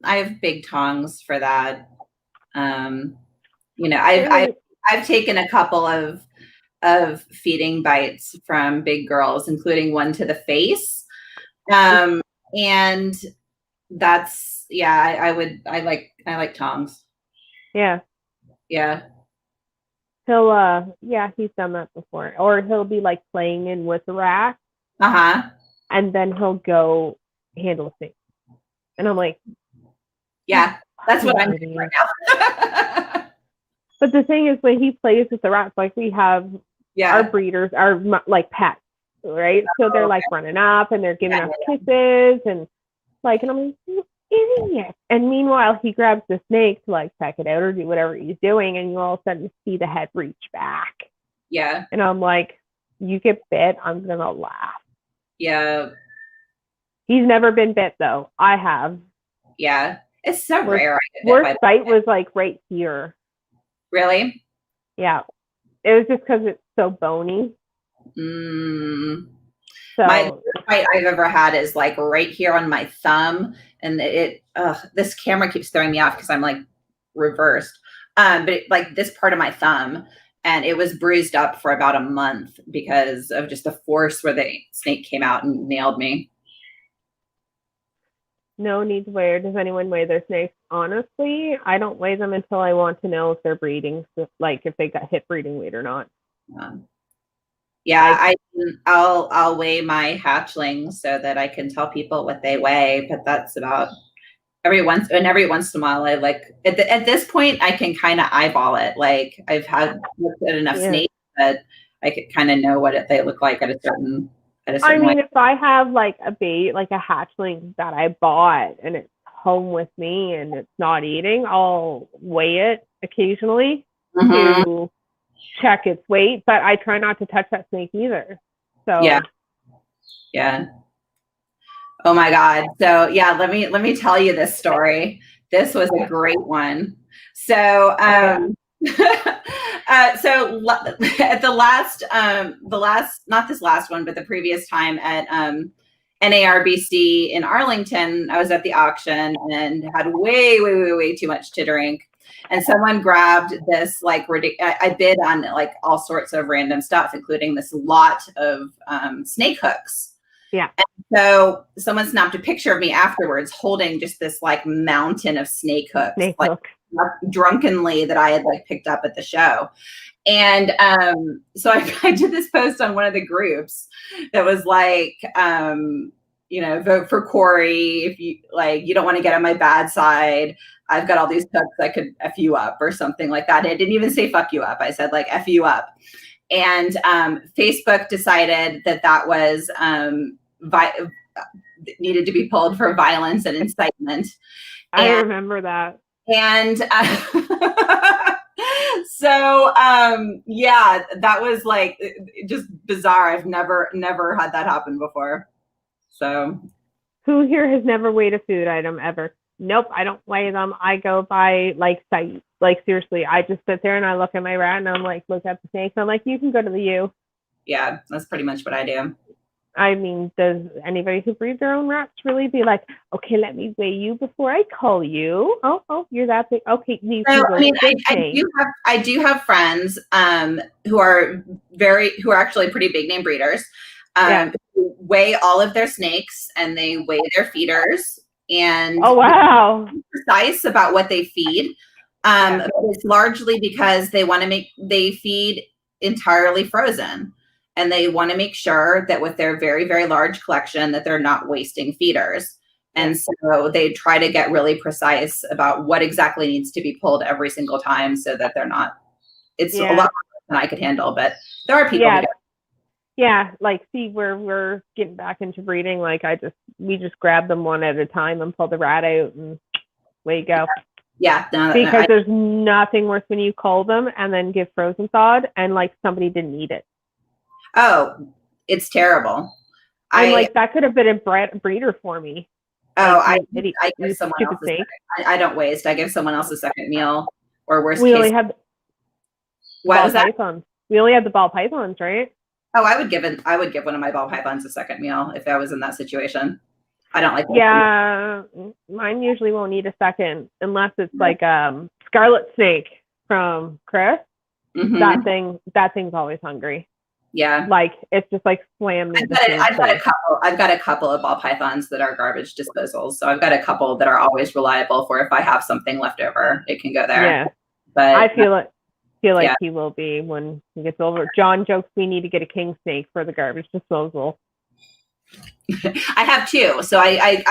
I have big tongs for that. I've taken a couple of feeding bites from big girls, including one to the face. And that's I like tongs. Yeah. Yeah. He'll he's done that before. Or he'll be like playing in with the rat. Uh-huh. And then he'll go handle a snake. And I'm like, yeah, that's what I'm doing right now. But the thing is, when he plays with the rats, like we have our breeders are like pets, right? So they're like running up and they're giving us kisses and like, and I'm like, you idiot. And meanwhile, he grabs the snake to like peck it out or do whatever he's doing, and you all of a sudden see the head reach back. Yeah. And I'm like, you get bit, I'm gonna laugh. Yeah. He's never been bit though. I have. Yeah. It's so rare. Worst bite was like right here. Really? Yeah. It was just because it's so bony. So my worst bite I've ever had is like right here on my thumb, and this camera keeps throwing me off because I'm like reversed. But like this part of my thumb, and it was bruised up for about a month because of just the force where the snake came out and nailed me. No need to weigh. Does anyone weigh their snakes? Honestly, I don't weigh them until I want to know if they're breeding, like if they got hit breeding weight or not. I'll weigh my hatchlings so that I can tell people what they weigh, but that's about every once in a while. I like at this point I can kind of eyeball it. Like I've looked at enough snakes that I could kind of know what they look like at a certain way. If I have like a hatchling that I bought and it's home with me and it's not eating, I'll weigh it occasionally to check its weight, but I try not to touch that snake either. So yeah. Oh my God. So yeah, let me tell you this story. This was a great one. So so at not this last one, but the previous time at NARBC in Arlington, I was at the auction and had way too much to drink. And someone grabbed this like I bid on like all sorts of random stuff, including this lot of snake hooks. Yeah. And so someone snapped a picture of me afterwards holding just this like mountain of snake hooks. drunkenly that I had like picked up at the show. And so I did this post on one of the groups that was like, vote for Kori if you like, you don't want to get on my bad side. I've got all these hooks that could F you up or something like that. I didn't even say fuck you up. I said like F you up. And Facebook decided that was needed to be pulled for violence and incitement. I remember that. And so that was like just bizarre. I've never had that happen before. So who here has never weighed a food item ever? Nope, I don't weigh them. I go by like sight. Like seriously, I just sit there and I look at my rat and I'm like, look at the snakes. I'm like, you can go to the U. Yeah, that's pretty much what I do. I mean, does anybody who breeds their own rats really be like, okay, let me weigh you before I call you? Oh, you're that big. Okay, you can go. I mean, I do have friends who are actually pretty big name breeders. Who weigh all of their snakes and they weigh their feeders and oh wow, precise about what they feed. But it's largely because they feed entirely frozen. And they want to make sure that with their very, very large collection that they're not wasting feeders. And so they try to get really precise about what exactly needs to be pulled every single time so that they're not, it's a lot more than I could handle, but there are people who do. Yeah, like see where we're getting back into breeding, like we just grab them one at a time and pull the rat out and away you go. Yeah. Because there's nothing worse when you cull them and then give frozen thawed and like somebody didn't eat it. Oh, it's terrible. Like that could have been a breeder for me. Oh, I give someone else I don't waste. I give someone else a second meal or worst case. Only had what was that? Pythons. We only had the ball pythons, right? Oh, I would give one of my ball pythons a second meal if I was in that situation. I don't like. Yeah, mine usually won't need a second unless it's like scarlet snake from Chris. Mm-hmm. That thing's always hungry. Yeah, like it's just like slam me. I've got a couple of ball pythons that are garbage disposals. So I've got a couple that are always reliable for if I have something left over, it can go there. Yeah, but I feel like he will be when he gets older. John jokes we need to get a king snake for the garbage disposal. I have two, so I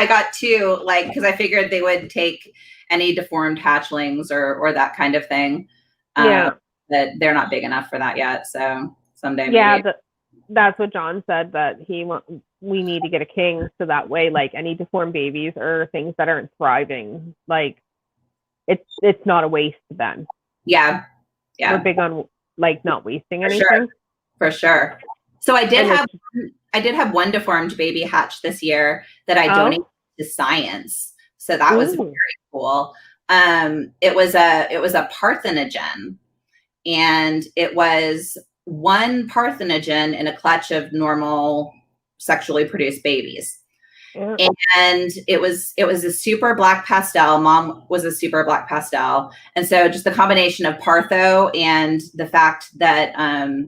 got two, like because I figured they would take any deformed hatchlings or that kind of thing. That they're not big enough for that yet, so. Someday, that's what John said, that we need to get a king so that way like any deformed babies or things that aren't thriving, like it's not a waste then. Yeah we're big on like not wasting anything. For sure. So I did have one deformed baby hatch this year that I donated to science, so that was very cool. It was a parthenogen, and it was one parthenogen in a clutch of normal sexually produced babies. Yeah. And it was a super black pastel. Mom was a super black pastel. And so just the combination of partho and the fact that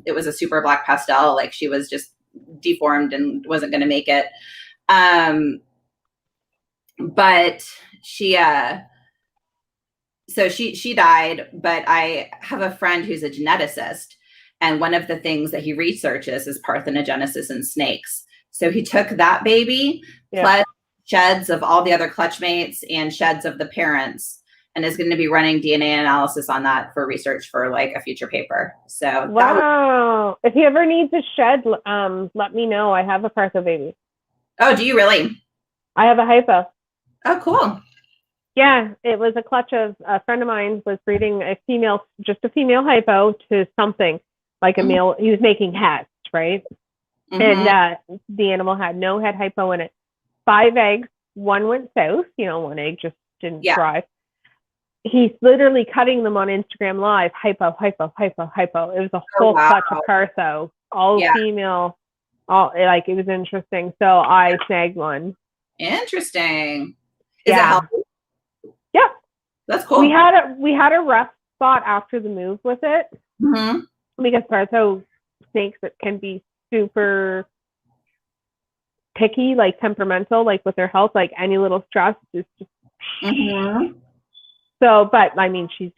it was a super black pastel, like she was just deformed and wasn't going to make it. But she died, but I have a friend who's a geneticist. And one of the things that he researches is parthenogenesis in snakes. So he took that baby, plus sheds of all the other clutch mates and sheds of the parents, and is going to be running DNA analysis on that for research for like a future paper. So wow. If he ever needs a shed, let me know. I have a partho baby. Oh, do you really? I have a hypo. Oh, cool. Yeah, it was a clutch of a friend of mine was breeding just a female hypo to something. Like a male, he was making hats, right? Mm-hmm. And the animal had no head hypo in it. 5 eggs, one went south. One egg just didn't thrive. He's literally cutting them on Instagram Live. Hypo. It was a whole clutch of partho, all female. It was interesting. So I snagged one. Interesting. Is it healthy? Yeah, that's cool. We had a rough spot after the move with it. Mm-hmm. Because partho snakes that can be super picky, like temperamental, like with their health, like any little stress is just. Mm-hmm. So, but I mean, she's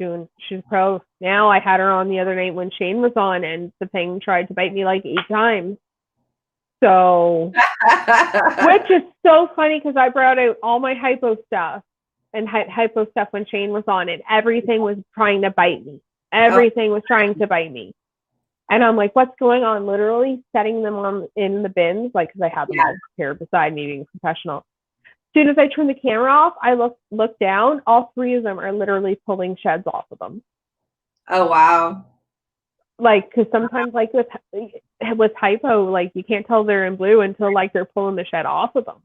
pro now. I had her on the other night when Shane was on, and the thing tried to bite me like 8 times. So, which is so funny because I brought out all my hypo stuff and hypo stuff when Shane was on, and everything was trying to bite me. Everything was trying to bite me. And I'm like, what's going on? Literally setting them on in the bins, like, because I have them all here beside me being professional. As soon as I turn the camera off, I look down. All 3 of them are literally pulling sheds off of them. Oh, wow. Like, because sometimes, like, with hypo, like, you can't tell they're in blue until, like, they're pulling the shed off of them.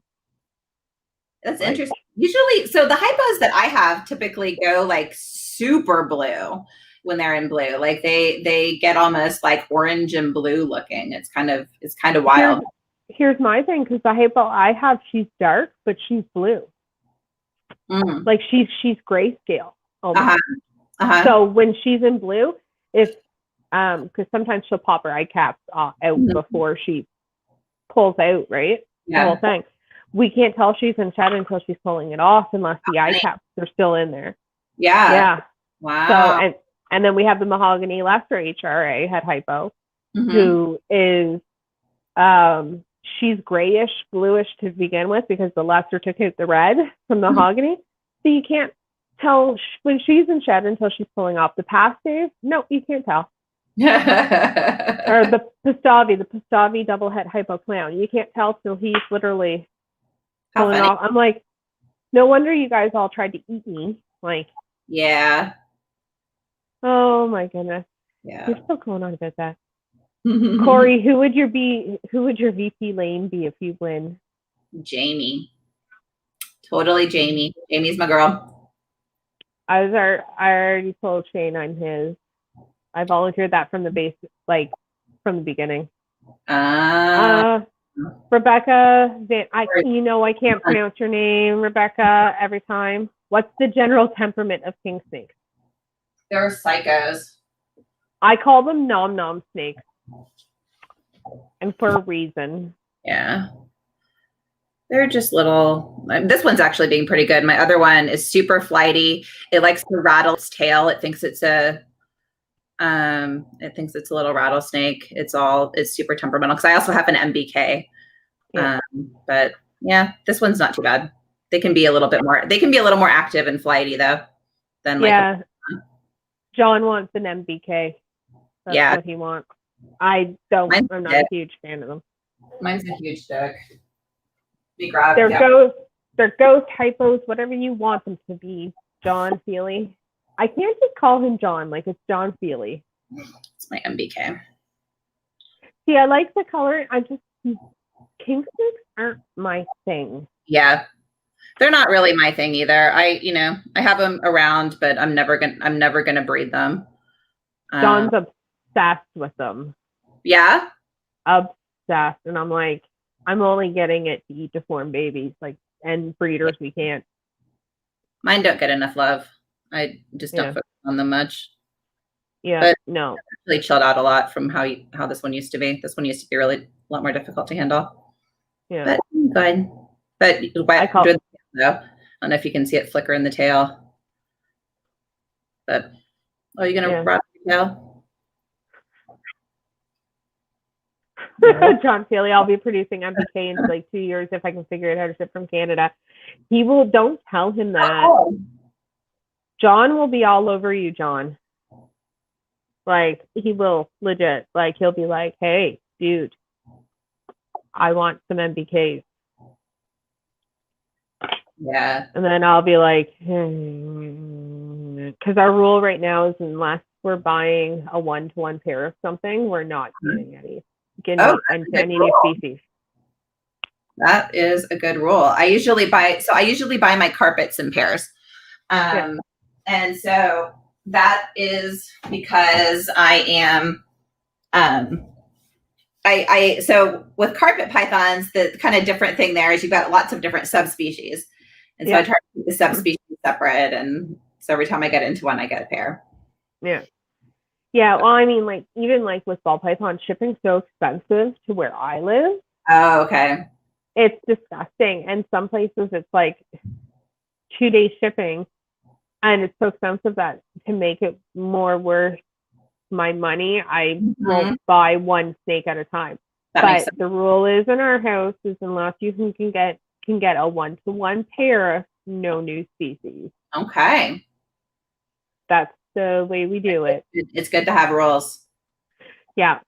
That's interesting. Usually, so the hypos that I have typically go, like, super blue when they're in blue. Like, they get almost, like, orange and blue looking. It's kind of wild. Here's my thing, because the hypo I have, she's dark, but she's blue. Like, she's grayscale almost. So when she's in blue, if because sometimes she'll pop her eye caps out before she pulls out, right? The whole thing. We can't tell she's in shed until she's pulling it off, unless the eye caps are still in there. Yeah. Wow. So and then we have the mahogany lesser HRA head hypo, who is she's grayish bluish to begin with, because the lesser took out the red from the mahogany. So you can't tell when she's in shed until she's pulling off. The past days, no, you can't tell. Or the Pastavi double head hypo clown. You can't tell till he's literally pulling off. I'm like, no wonder you guys all tried to eat me. Like, yeah. Oh my goodness. Yeah. You're still going on about that. Kori, who would your VP lane be if you win? Jamie. Totally Jamie. Jamie's my girl. I already told Shane I'm his. I volunteered that from the base, like from the beginning. Rebecca, I can't pronounce your name, Rebecca, every time. What's the general temperament of king snakes? They're psychos. I call them nom snakes. And for a reason. Yeah. They're just little. This one's actually being pretty good. My other one is super flighty. It likes to rattle its tail. It thinks it's a little rattlesnake. It's super temperamental, because I also have an MBK. Yeah. But yeah, this one's not too bad. They can be a little more active and flighty though than John wants an MBK. That's what he wants. I'm not a huge fan of them. Mine's a huge dick. They're ghost hypos, whatever you want them to be. John Feely. I can't just call him John, like it's John Feely. It's my MBK. See, I like the color. King snakes aren't my thing. Yeah. They're not really my thing either. I have them around, but I'm never gonna breed them. John's obsessed with them. Yeah? Obsessed. And I'm like, I'm only getting it to eat deformed babies, like, and breeders we can't. Mine don't get enough love. I just don't focus on them much. Yeah, but no. Really chilled out a lot from how this one used to be. This one used to be really a lot more difficult to handle. Yeah. But good. But I don't know if you can see it flicker in the tail. But you gonna rod your tail? John Feely, I'll be producing MPK in like 2 years if I can figure out how to ship from Canada. He will. Don't tell him that. Oh. John will be all over you, John. Like, he will legit. Like, he'll be like, "Hey, dude, I want some MBKs." Yeah. And then I'll be like, because our rule right now is unless we're buying a 1-to-1 pair of something, we're not getting any new species. That is a good rule. I usually buy my carpets in pairs. And so that is because I am so with carpet pythons, the kind of different thing there is you've got lots of different subspecies. And so I try to keep the subspecies separate, and so every time I get into one, I get a pair. Yeah. Yeah, well, I mean, like, even like with ball python, shipping's so expensive to where I live. Oh, okay. It's disgusting. And some places it's like 2 days shipping and it's so expensive that to make it more worth my money, I won't buy one snake at a time. But the rule is in our house is unless you can get a 1-to-1 pair, no new species. Okay. That's the way we do it. It's good to have rules. Yeah,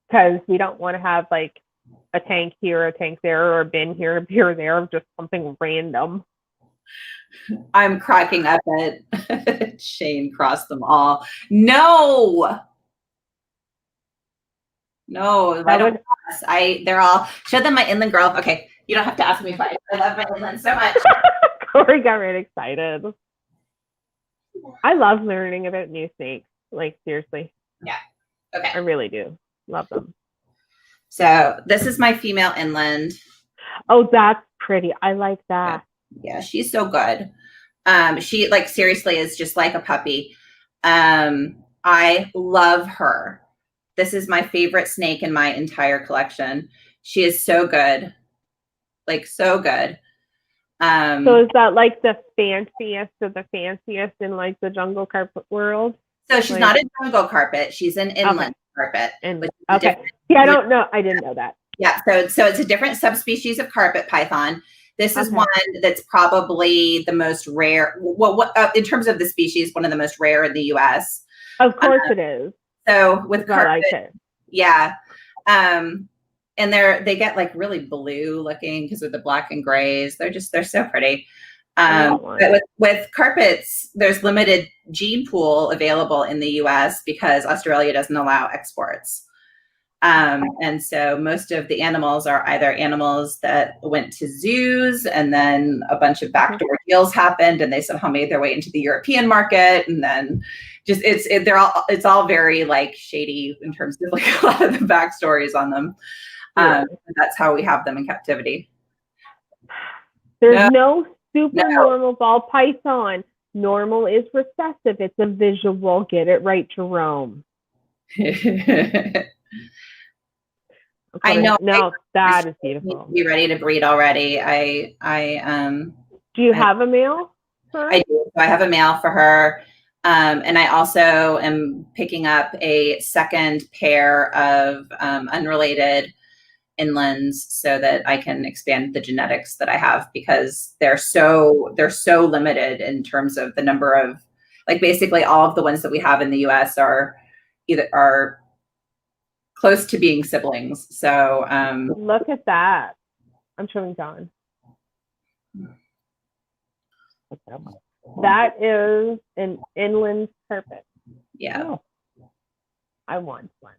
because we don't want to have like a tank here, a tank there, or a bin here, a beer there, of just something random. I'm cracking up at Shane crossed them all. No, they're all show them my inland grove. Okay, you don't have to ask me twice. I love my inland so much. Kori got really excited. I love learning about new snakes. Like seriously. Yeah. Okay. I really do love them. So this is my female inland. Oh, that's pretty. I like that. Yeah, she's so good. She like seriously is just like a puppy. I love her. This is my favorite snake in my entire collection. She is so good. Like so good. So is that like the fanciest of the fanciest in like the jungle carpet world? So she's not a jungle carpet. She's an inland carpet. Okay. Yeah, I don't know. I didn't know that. Yeah. So it's a different subspecies of carpet python. This is one that's probably the most rare. Well, in terms of the species, one of the most rare in the U.S. Of course it is. So with carpet, I like it. Yeah. And they get like really blue looking because of the black and grays. They're so pretty. But with carpets, there's limited gene pool available in the US because Australia doesn't allow exports. And so most of the animals are either animals that went to zoos and then a bunch of backdoor deals happened and they somehow made their way into the European market. And then just it's all very like shady in terms of like a lot of the backstories on them. That's how we have them in captivity. There's no super normal ball python. Normal is recessive. It's a visual. Get it right, Jerome. I know. No, that is beautiful. Be ready to breed already. Do you have a male? I do. So I have a male for her. And I also am picking up a second pair of unrelated inlands so that I can expand the genetics that I have because they're so limited in terms of the number of, like basically all of the ones that we have in the US are close to being siblings. So look at that. I'm showing John. That is an inland carpet. Yeah. Oh, I want one.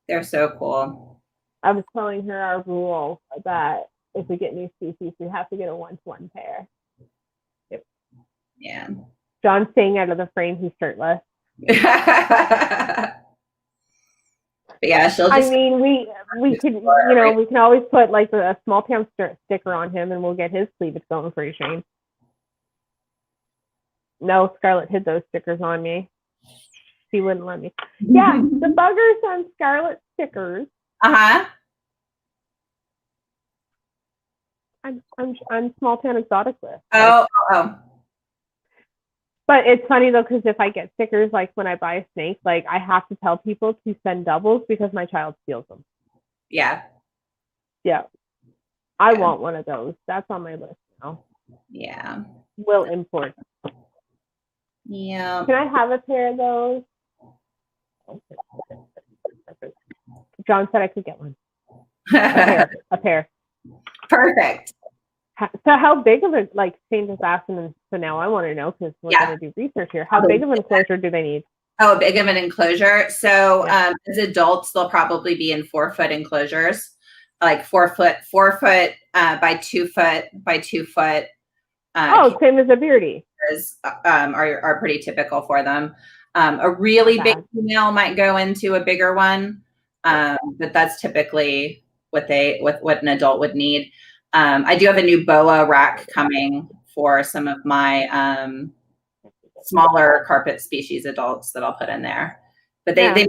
They're so cool. I was telling her our rule that if we get new species, we have to get a 1-to-1 pair. Yep. Yeah. John's staying out of the frame. He's shirtless. But yeah, she'll just. I mean, we could, we can always put like a small town sticker on him, and we'll get his cleavage going for you, Shane. No, Scarlett hid those stickers on me. She wouldn't let me. Yeah, the buggers on Scarlett stickers. I'm small town exotic list. Oh. But it's funny though, because if I get stickers, like when I buy a snake, like I have to tell people to send doubles because my child steals them. Yeah. Yeah. I want one of those. That's on my list now. Yeah. We'll import. Yeah. Can I have a pair of those? John said I could get one. A pair. Perfect. So how big of a, like Shane just asked, and so now I want to know because we're going to do research here. How big of an enclosure do they need? Oh, big of an enclosure. So as adults, they'll probably be in 4-foot enclosures, like 4 foot by 2 foot by 2 foot. Same as a beardy. Are pretty typical for them. A really big female might go into a bigger one, but that's typically what an adult would need. I do have a new boa rack coming for some of my smaller carpet species adults that I'll put in there. But they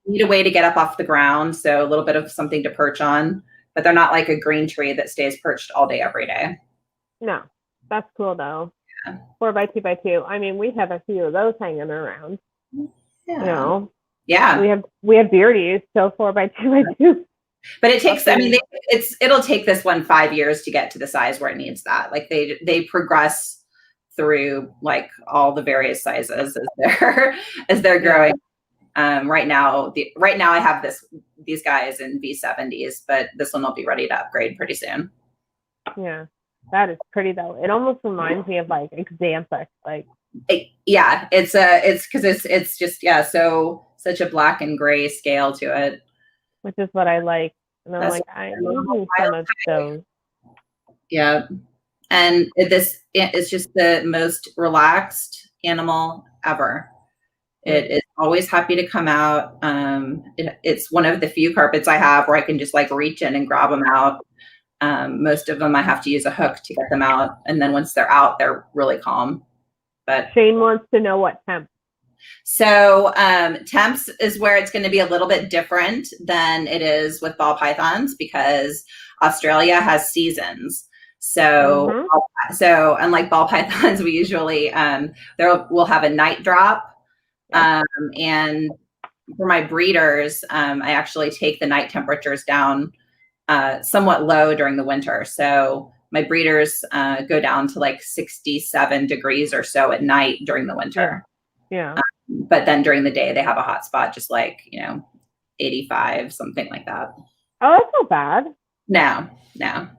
need a way to get up off the ground, so a little bit of something to perch on. But they're not like a green tree that stays perched all day, every day. No, that's cool though. 4x2x2. I mean, we have a few of those hanging around. Yeah. You know. Yeah. We have beardies, so 4x2x2. But it takes, I mean, it'll take this one 5 years to get to the size where it needs that. Like they progress through like all the various sizes as they're growing. Right now I have these guys in V70s, but this one will be ready to upgrade pretty soon. Yeah, that is pretty though. It almost reminds me of like Xanthic, like. It's because it's just so such a black and gray scale to it, which is what I like. And I'm like, I need some of those. Yeah, and this is just the most relaxed animal ever. It is always happy to come out. It's one of the few carpets I have where I can just like reach in and grab them out. Most of them I have to use a hook to get them out, and then once they're out, they're really calm. But Shane wants to know what temp. So temps is where it's going to be a little bit different than it is with ball pythons, because Australia has seasons. So so unlike ball pythons, we usually we'll have a night drop. And for my breeders, I actually take the night temperatures down somewhat low during the winter. So my breeders go down to like 67 degrees or so at night during the winter. Yeah. But then during the day, they have a hot spot, just like, 85, something like that. Oh, that's not bad. No.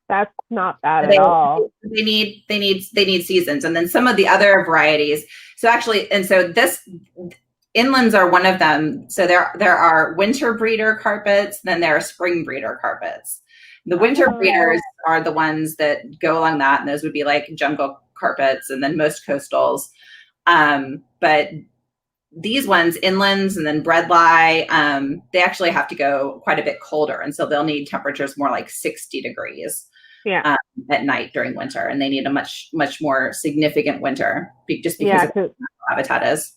That's not bad at all. They need seasons. And then some of the other varieties. So actually, this inlands are one of them. So there are winter breeder carpets, then there are spring breeder carpets. The winter breeders are the ones that go along that, and those would be like jungle carpets and then most coastals. But these ones, inlands and then bredli, they actually have to go quite a bit colder, and so they'll need temperatures more like 60 degrees at night during winter, and they need a much more significant winter just because of the habitat is.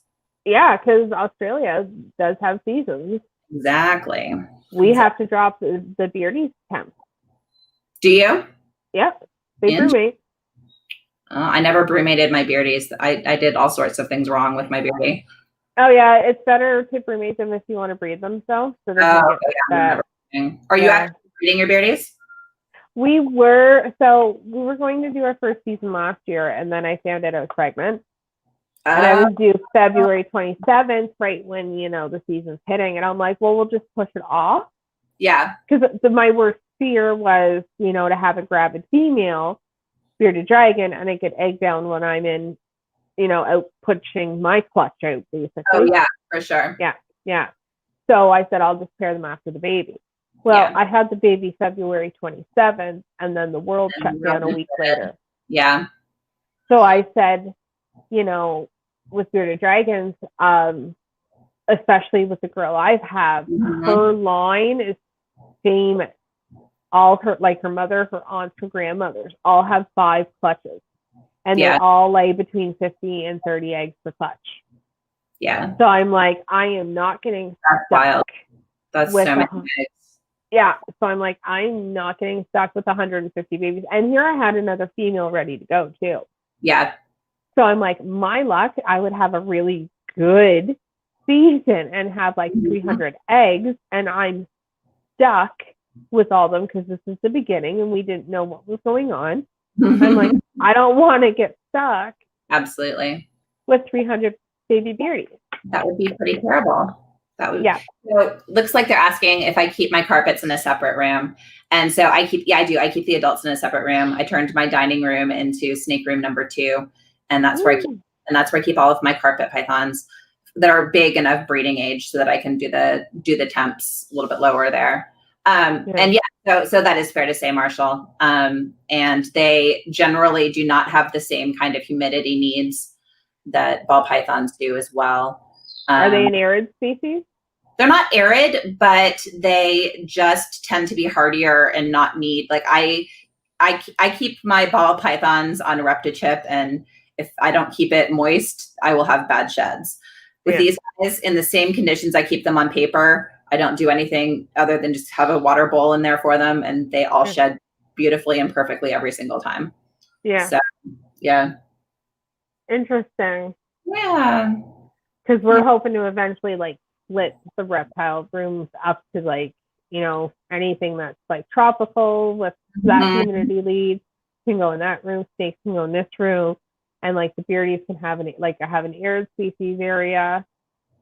Yeah, because Australia does have seasons. Exactly. We have to drop the beardies temp. Do you? Yep. They brumate. I never brumated my beardies. I did all sorts of things wrong with my beardie. Oh yeah, it's better to brumate them if you want to breed them. So they can get that. Are you actually breeding your beardies? We were going to do our first season last year, and then I found out I was pregnant. And I was due February 27th, right when, the season's hitting. And I'm like, well, we'll just push it off. Yeah. Because my worst fear was, to have a gravid female bearded dragon and it get egg down when I'm in, out pushing my clutch out, basically. Oh, yeah, for sure. Yeah. So I said, I'll just pair them after the baby. Well, I had the baby February 27th, and then the world shut down a week later. Yeah. So I said, with bearded dragons, especially with the girl I have, her line is famous. All her mother, her aunts, her grandmothers all have 5 clutches, and they all lay between 50 and 30 eggs per clutch. Yeah. So I'm like, I am not getting stuck. Wild. That's so many eggs. Yeah. So I'm like, I'm not getting stuck with 150 babies. And here I had another female ready to go too. Yeah. So I'm like, my luck, I would have a really good season and have like 300 eggs, and I'm stuck with all of them because this is the beginning and we didn't know what was going on. I'm like, I don't want to get stuck. Absolutely. With 300 baby beardies. That would be pretty terrible. That would. Yeah. So looks like they're asking if I keep my carpets in a separate room. And so I keep the adults in a separate room. I turned my dining room into snake room number 2. And that's where I keep all of my carpet pythons that are big and of breeding age, so that I can do the temps a little bit lower there. And so that is fair to say, Marshall. And they generally do not have the same kind of humidity needs that ball pythons do as well. Are they an arid species? They're not arid, but they just tend to be hardier and not need, like I keep my ball pythons on a ReptiChip, and if I don't keep it moist, I will have bad sheds. With these guys, in the same conditions I keep them on paper, I don't do anything other than just have a water bowl in there for them, and they all shed beautifully and perfectly every single time. Yeah. So, yeah. Interesting. Yeah. Because we're hoping to eventually like split the reptile rooms up to like, anything that's like tropical with that humidity lead can go in that room, snakes can go in this room, and like the beardies can have an arid species area.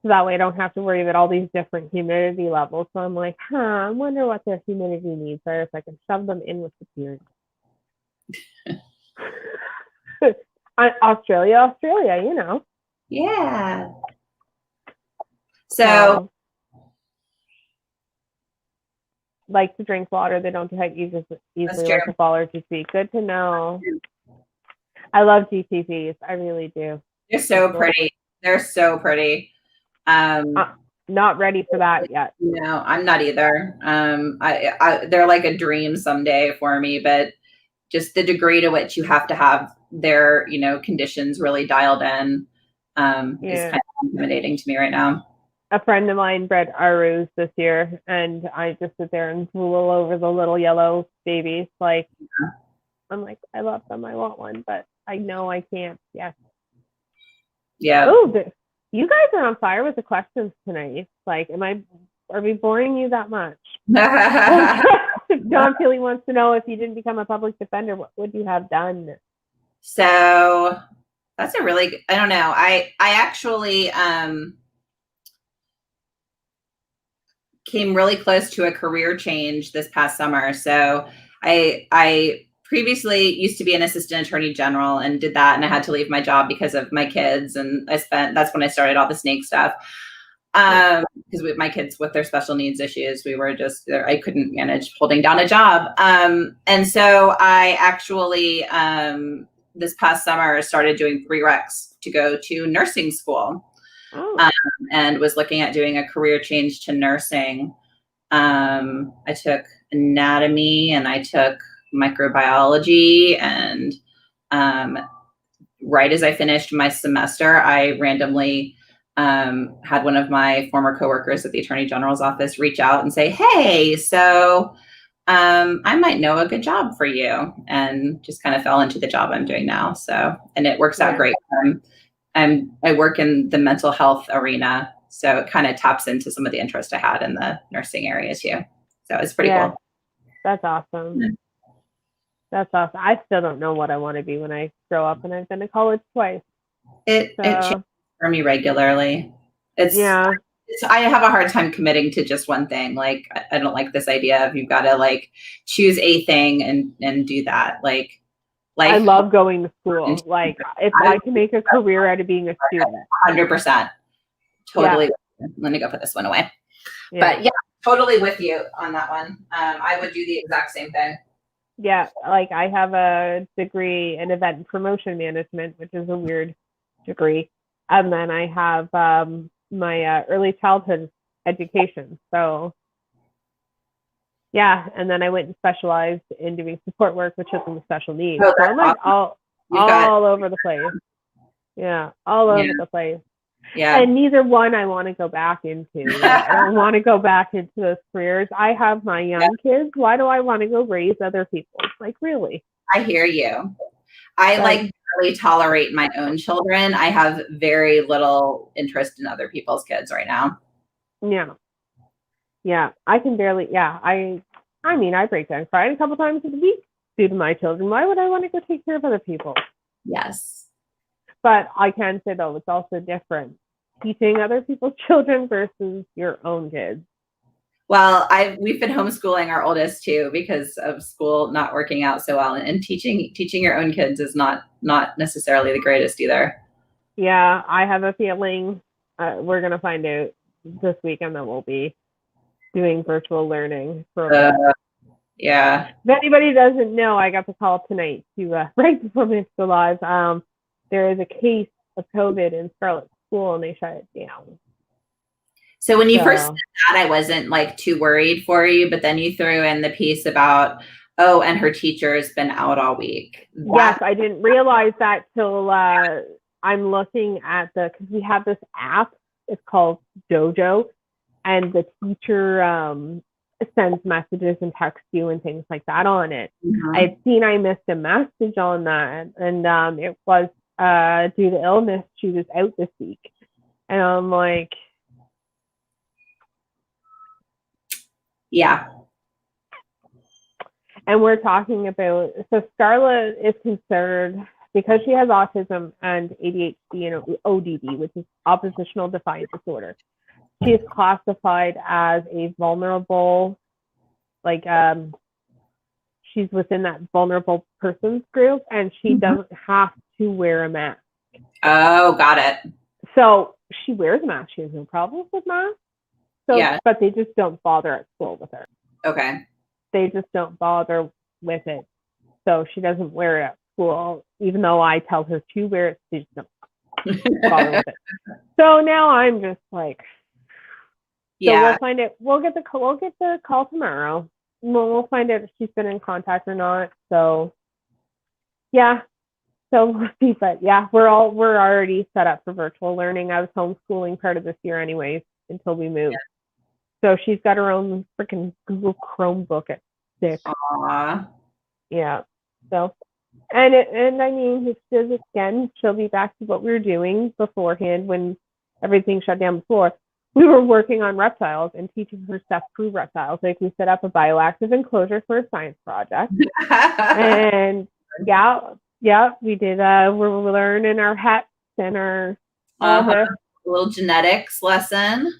So that way I don't have to worry about all these different humidity levels. So I'm like, I wonder what their humidity needs are if I can shove them in with the beard. Australia, Yeah. So like to drink water. They don't detect easily like the fall or GC. Good to know. I love GTVs. I really do. They're so pretty. They're so pretty. Not ready for that yet. No, I'm not either. They're like a dream someday for me, but just the degree to which you have to have their, conditions really dialed in is kind of intimidating to me right now. A friend of mine bred Arus this year, and I just sit there and drool over the little yellow babies. Like, I'm like, I love them. I want one, but I know I can't. Yes. Yeah. Oh, you guys are on fire with the questions tonight. Like, are we boring you that much? John Philly wants to know, if you didn't become a public defender, what would you have done? So that's a really, I don't know. I actually came really close to a career change this past summer. So I previously used to be an assistant attorney general and did that. And I had to leave my job because of my kids. And that's when I started all the snake stuff. Because with my kids with their special needs issues, I couldn't manage holding down a job. And so I actually, this past summer, started doing prereqs to go to nursing school. And was looking at doing a career change to nursing. I took anatomy and I took microbiology, and right as I finished my semester, I randomly had one of my former coworkers at the Attorney General's office reach out and say, hey, so I might know a good job for you, and just kind of fell into the job I'm doing now. So, and it works out great. I work in the mental health arena, so it kind of taps into some of the interest I had in the nursing area too. So it's pretty cool. That's awesome. Yeah. That's awesome. I still don't know what I want to be when I grow up, and I've been to college twice. It changes for me regularly. I have a hard time committing to just one thing. Like, I don't like this idea of you've got to like choose a thing and do that. Like I love going to school. Like, if I can make a career out of being a student. 100%. Totally. Yeah. Let me go put this one away. Yeah. But yeah, totally with you on that one. I would do the exact same thing. Yeah. Like, I have a degree in event and promotion management, which is a weird degree. And then I have my early childhood education. So yeah, and then I went and specialized in doing support work, which is in special needs. So I'm like all over the place. Yeah, all over the place. Yeah. And neither one I want to go back into. Like, I don't want to go back into those careers. I have my young kids. Why do I want to go raise other people? Like, really? I hear you. I really tolerate my own children. I have very little interest in other people's kids right now. Yeah. Yeah, I can barely. Yeah, I mean, I break down crying a couple times a week due to my children. Why would I want to go take care of other people? Yes, but I can say though, it's also different teaching other people's children versus your own kids. Well, we've been homeschooling our oldest too because of school not working out so well, and teaching your own kids is not necessarily the greatest either. Yeah, I have a feeling we're gonna find out this weekend that we'll be doing virtual learning programs. Yeah. If anybody doesn't know, I got the call tonight to right before we go live. There is a case of COVID in Scarlett's school, and they shut it down. So when you first said that, I wasn't like too worried for you, but then you threw in the piece about, and her teacher's been out all week. Yes, I didn't realize that till I'm looking at because we have this app. It's called Dojo, and the teacher sends messages and texts you and things like that on it. Mm-hmm. I missed a message on that, and it was due to illness, she was out this week. And I'm like, yeah. And we're talking about, so Scarlett is considered, because she has autism and ADHD and ODD, which is oppositional defiant disorder. She is classified as a vulnerable, like, she's within that vulnerable persons group, and she doesn't have to wear a mask. Oh, got it. So she wears a mask. She has no problems with masks. So, yeah. But they just don't bother at school with her. Okay. They just don't bother with it. So she doesn't wear it at school, even though I tell her to wear it. She just don't bother with it. So now I'm just like, so we'll find it. We'll get the call tomorrow. We'll find out if she's been in contact or not. So yeah. So we'll see. But yeah, we're already set up for virtual learning. I was homeschooling part of this year anyways until we moved. Yeah. So she's got her own freaking Google Chromebook at 6. Aww. Yeah. So, and I mean, again, she'll be back to what we were doing beforehand when everything shut down before. We were working on reptiles and teaching her stuff through reptiles. Like we set up a bioactive enclosure for a science project. And yeah, we did. We're learning our hats and our little genetics lesson.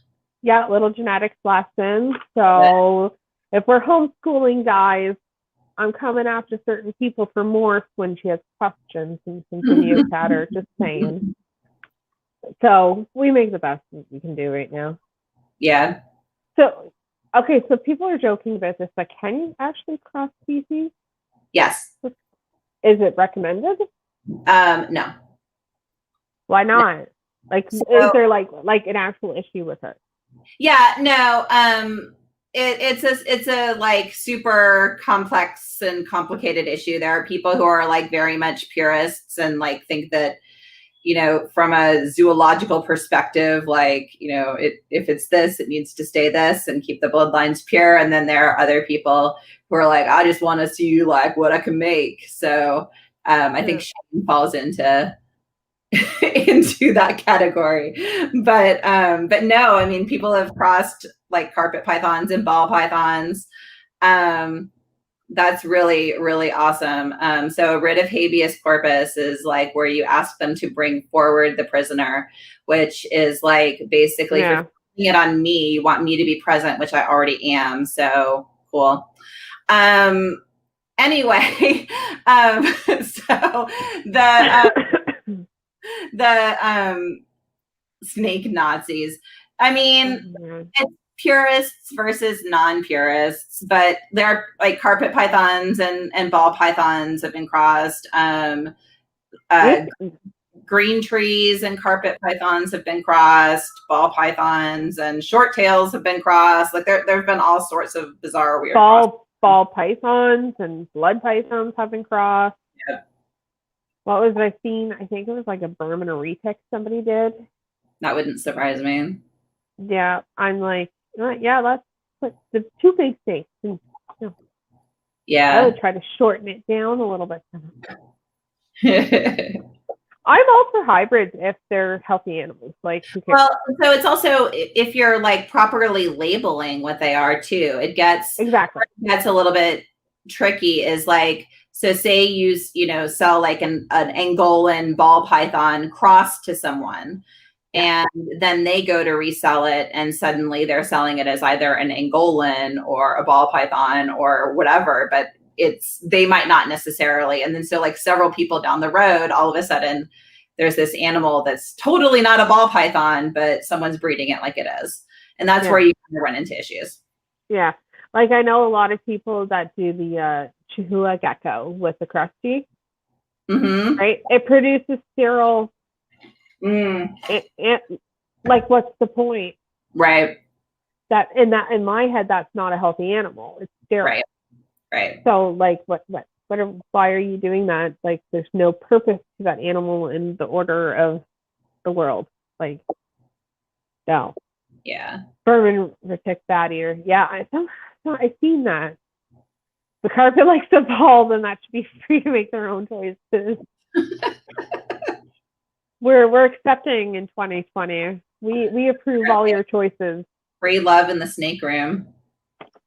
Yeah, little genetics lesson. So if we're homeschooling, guys, I'm coming after certain people for more when she has questions and some video chatter, just saying. So we make the best we can do right now. Yeah. So, okay, so people are joking about this, but can you actually cross species? Yes. Is it recommended? No. Why not? No. Like, is there like an actual issue with it? Yeah, no. It's a like super complex and complicated issue. There are people who are like very much purists and like think that, from a zoological perspective, like, if it's this, it needs to stay this and keep the bloodlines pure. And then there are other people who are like, I just want to see like what I can make. So I think shame falls into that category. But no, I mean, people have crossed like carpet pythons and ball pythons. That's really, really awesome. So a writ of habeas corpus is like where you ask them to bring forward the prisoner, which is like basically for putting it on me, you want me to be present, which I already am. So cool. Anyway, so the snake Nazis. I mean, it's purists versus non-purists, but there are like carpet pythons and ball pythons have been crossed. Green trees and carpet pythons have been crossed. Ball pythons and short tails have been crossed. Like there have been all sorts of bizarre, weird ball pythons and blood pythons have been crossed. Yeah. What was I seeing? I think it was like a Berman or retic somebody did. That wouldn't surprise me. Yeah, I'm like, yeah, let's put the 2 big snakes. Yeah. I would try to shorten it down a little bit. I'm all for hybrids if they're healthy animals. Like, well, so it's also if you're like properly labeling what they are too. It gets a little bit tricky. Is like, so say you sell like an Angolan ball python crossed to someone. And then they go to resell it and suddenly they're selling it as either an Angolan or a ball python or whatever, but they might not necessarily. And then so like several people down the road, all of a sudden there's this animal that's totally not a ball python, but someone's breeding it like it is. And that's where you kind of run into issues. Yeah. Like I know a lot of people that do the Chihuahua gecko with the crusty, right? It produces sterile. Like, what's the point? Right. That in my head, that's not a healthy animal. It's sterile. Right. So, like, why are you doing that? Like, there's no purpose to that animal in the order of the world. Like, no. Yeah. Berman retic bat ear. Yeah, I've seen that. The carpet likes the ball, then that should be free to make their own choices. We're accepting in 2020. We approve all your choices. Free love in the snake room.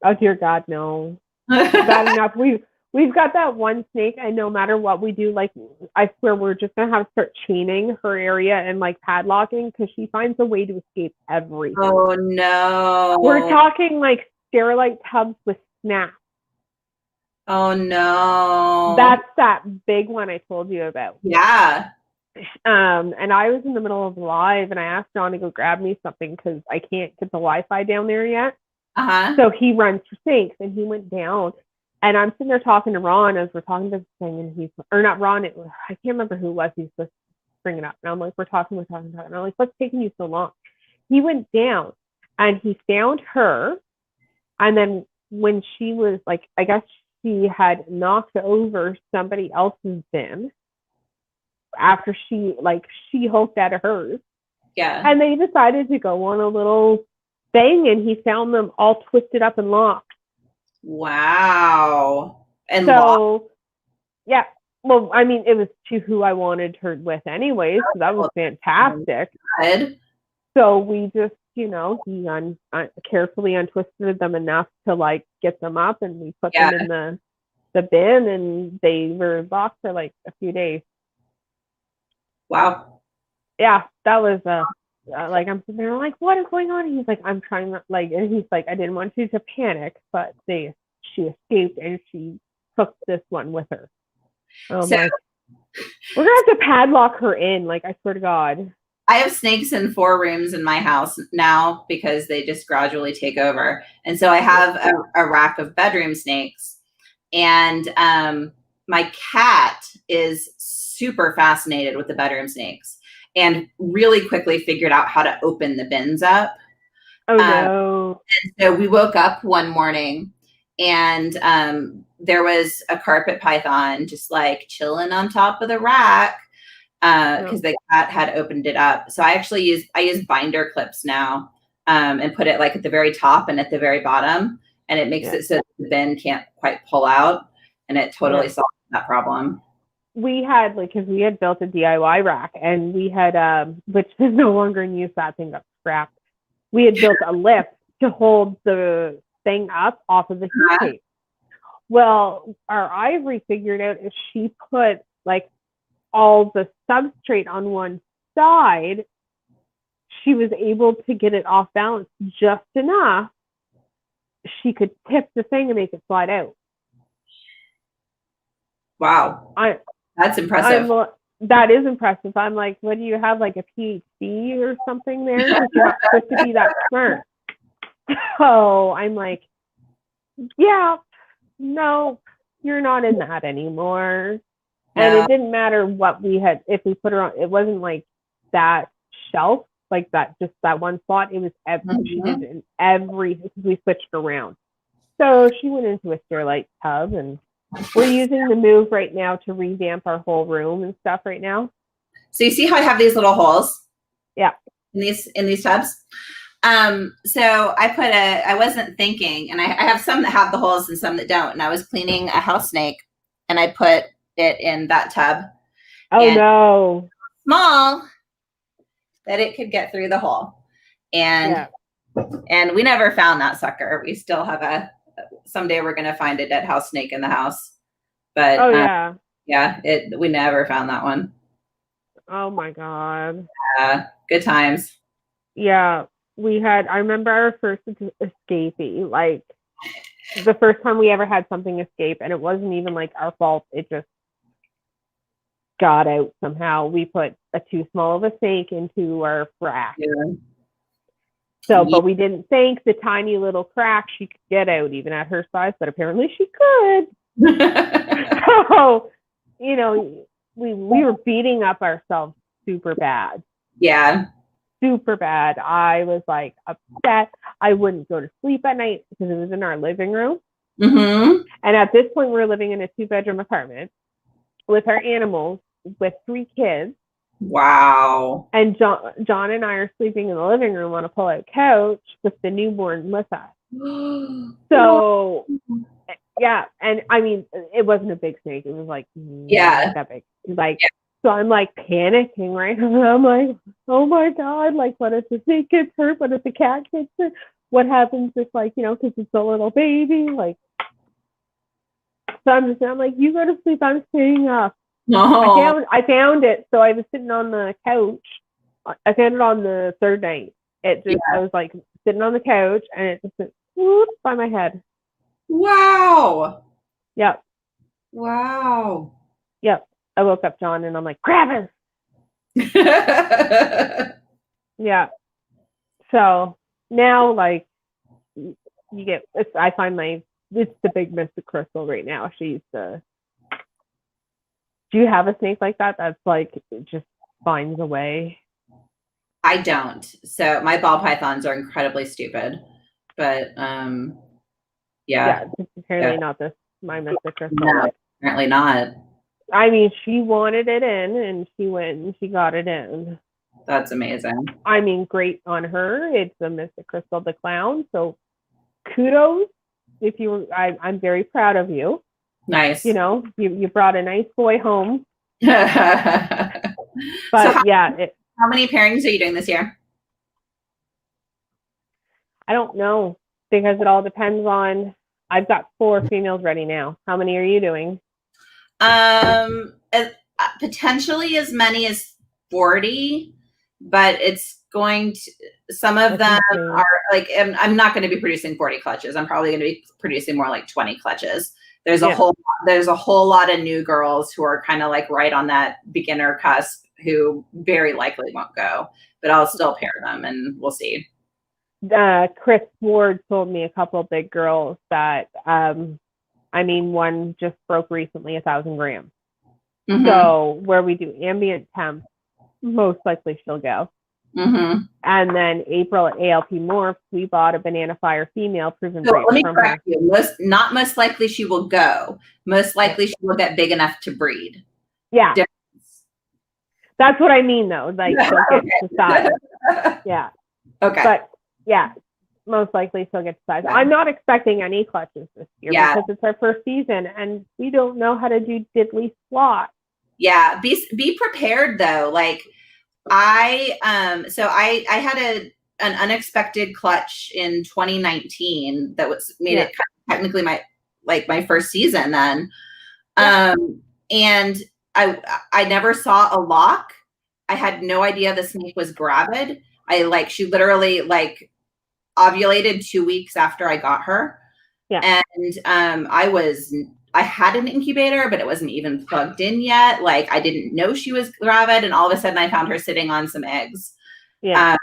Oh dear God, no. Bad enough. We've got that one snake, and no matter what we do, like I swear we're just gonna have to start chaining her area and like padlocking because she finds a way to escape everything. Oh no. We're talking like Sterilite tubs with snaps. Oh no. That's that big one I told you about. Yeah. And I was in the middle of live, and I asked John to go grab me something because I can't get the Wi-Fi down there yet. So he runs for snakes, and he went down. And I'm sitting there talking to Ron as we're talking to this thing, and he's, or not Ron, I can't remember who it was. He's supposed to bring it up. And I'm like, we're talking. And I'm like, what's taking you so long? He went down, and he found her. And then when she was like, I guess she had knocked over somebody else's bin after she hooked out of hers. Yeah. And they decided to go on a little thing, and he found them all twisted up and locked. Wow. And so, yeah. Well, I mean, it was to who I wanted her with anyway, so that was fantastic. Good. So we just, he carefully untwisted them enough to like get them up, and we put them in the bin, and they were locked for like a few days. Wow. Yeah, that was like I'm sitting there like, what is going on? And he's like, I'm trying not like, and he's like, I didn't want you to panic, but she escaped, and she took this one with her. So like, we're gonna have to padlock her in. Like, I swear to God. I have snakes in 4 rooms in my house now because they just gradually take over. And so I have a rack of bedroom snakes, and my cat is super fascinated with the bedroom snakes and really quickly figured out how to open the bins up. Oh no. And so we woke up one morning, and there was a carpet python just like chilling on top of the rack because the cat had opened it up. So I use binder clips now and put it like at the very top and at the very bottom, and it makes it so the bin can't quite pull out, and it totally solves that problem. We had because we had built a DIY rack, and we had which is no longer in use. That thing got scrapped. We had built a lift to hold the thing up off of the heat tape. Well, our Ivory figured out if she put like all the substrate on one side, she was able to get it off balance just enough. She could tip the thing and make it slide out. Wow. That's impressive. That is impressive. I'm like, what do you have, like a PhD or something there? Because you're not supposed to be that smart. So I'm like, yeah, no, you're not in that anymore. No. And it didn't matter what we had, if we put her on, it wasn't like that shelf, like that, just that one spot. It was she did in every, we switched around. So she went into a Sterilite tub, and we're using the move right now to revamp our whole room and stuff right now. So you see how I have these little holes? Yeah. In these tubs. So I wasn't thinking, and I have some that have the holes and some that don't. And I was cleaning a house snake, and I put it in that tub. Oh no. Small that it could get through the hole. And we never found that sucker. We still have someday we're going to find a dead house snake in the house. But we never found that one. Oh my God. Good times. Yeah. I remember our first escapee, like the first time we ever had something escape, and it wasn't even like our fault. It just got out somehow. We put a too small of a snake into our rack. Yeah. So, but we didn't think the tiny little crack she could get out even at her size, but apparently she could. So, we were beating up ourselves super bad. Yeah. Super bad. I was like upset. I wouldn't go to sleep at night because it was in our living room. Mm-hmm. And at this point, we're living in a 2-bedroom apartment with our animals, with 3 kids. Wow. And John and I are sleeping in the living room on a pull-out couch with the newborn with us. So, yeah. And I mean, it wasn't a big snake. It was like, that big. So I'm like panicking, right? And I'm like, oh my God, like what if the snake gets hurt? What if the cat gets hurt? What happens if like, because it's a little baby? Like, so I'm like, you go to sleep, I'm staying up. No. I found it. So I was sitting on the couch. I found it on the third night. I was like sitting on the couch and it just went whoop by my head. Wow. Yep. Wow. Yep. I woke up John and I'm like, grab him. Yeah. So now like I find it's the big Mystic Crystal right now. Do you have a snake like that? That's like, it just finds a way. I don't. So my ball pythons are incredibly stupid, but yeah, it's apparently not my Mystic Crystal. No, apparently not. I mean, she wanted it in, and she went and she got it in. That's amazing. I mean, great on her. It's a Mystic Crystal the Clown. So kudos. I'm very proud of you. Nice. You brought a nice boy home. But how many pairings are you doing this year? I don't know, because it all depends on. I've got 4 females ready now. How many are you doing? Potentially as many as 40, but it's going to. Some of them are like, I'm not going to be producing 40 clutches. I'm probably going to be producing more like 20 clutches. There's a whole lot of new girls who are kind of like right on that beginner cusp who very likely won't go, but I'll still pair them and we'll see. Chris Ward told me a couple of big girls that, one just broke recently 1,000 grams. Mm-hmm. So where we do ambient temp, most likely she'll go. Mm-hmm. And then April at ALP Morphs, we bought a Banana Fire female proven so breed let me from correct her. You. Most likely she will go. Most likely she will get big enough to breed. Yeah. That's what I mean though. Like she'll get to size. Yeah. Okay. But yeah, most likely she'll get to size. Yeah. I'm not expecting any clutches this year because it's our first season and we don't know how to do diddly squat. Yeah. Be prepared though. Like I had an unexpected clutch in 2019 that made it technically my first season then. And I never saw a lock. I had no idea the snake was gravid. She literally ovulated 2 weeks after I got her. Yeah. And I had an incubator, but it wasn't even plugged in yet. I didn't know she was gravid, and all of a sudden I found her sitting on some eggs. Yeah.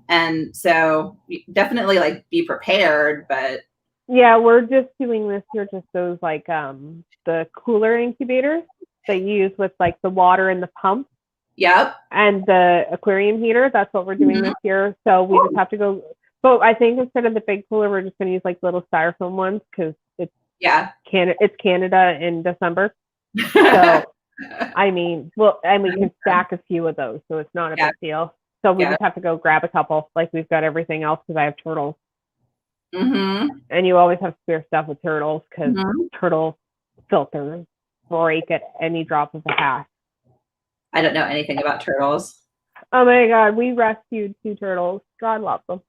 And so definitely be prepared, but yeah, we're just doing this here, just those the cooler incubators that you use with the water in the pump. Yep. And the aquarium heater. That's what we're doing this year. So we just have to go. So I think instead of the big cooler, we're just going to use little styrofoam ones because it's Canada in December. So and we can stack a few of those, so it's not a big deal. So we just have to go grab a couple. We've got everything else because I have turtles. Mm-hmm. And you always have spare stuff with turtles because turtle filters break at any drop of a hat. I don't know anything about turtles. Oh my God, we rescued 2 turtles. God love them.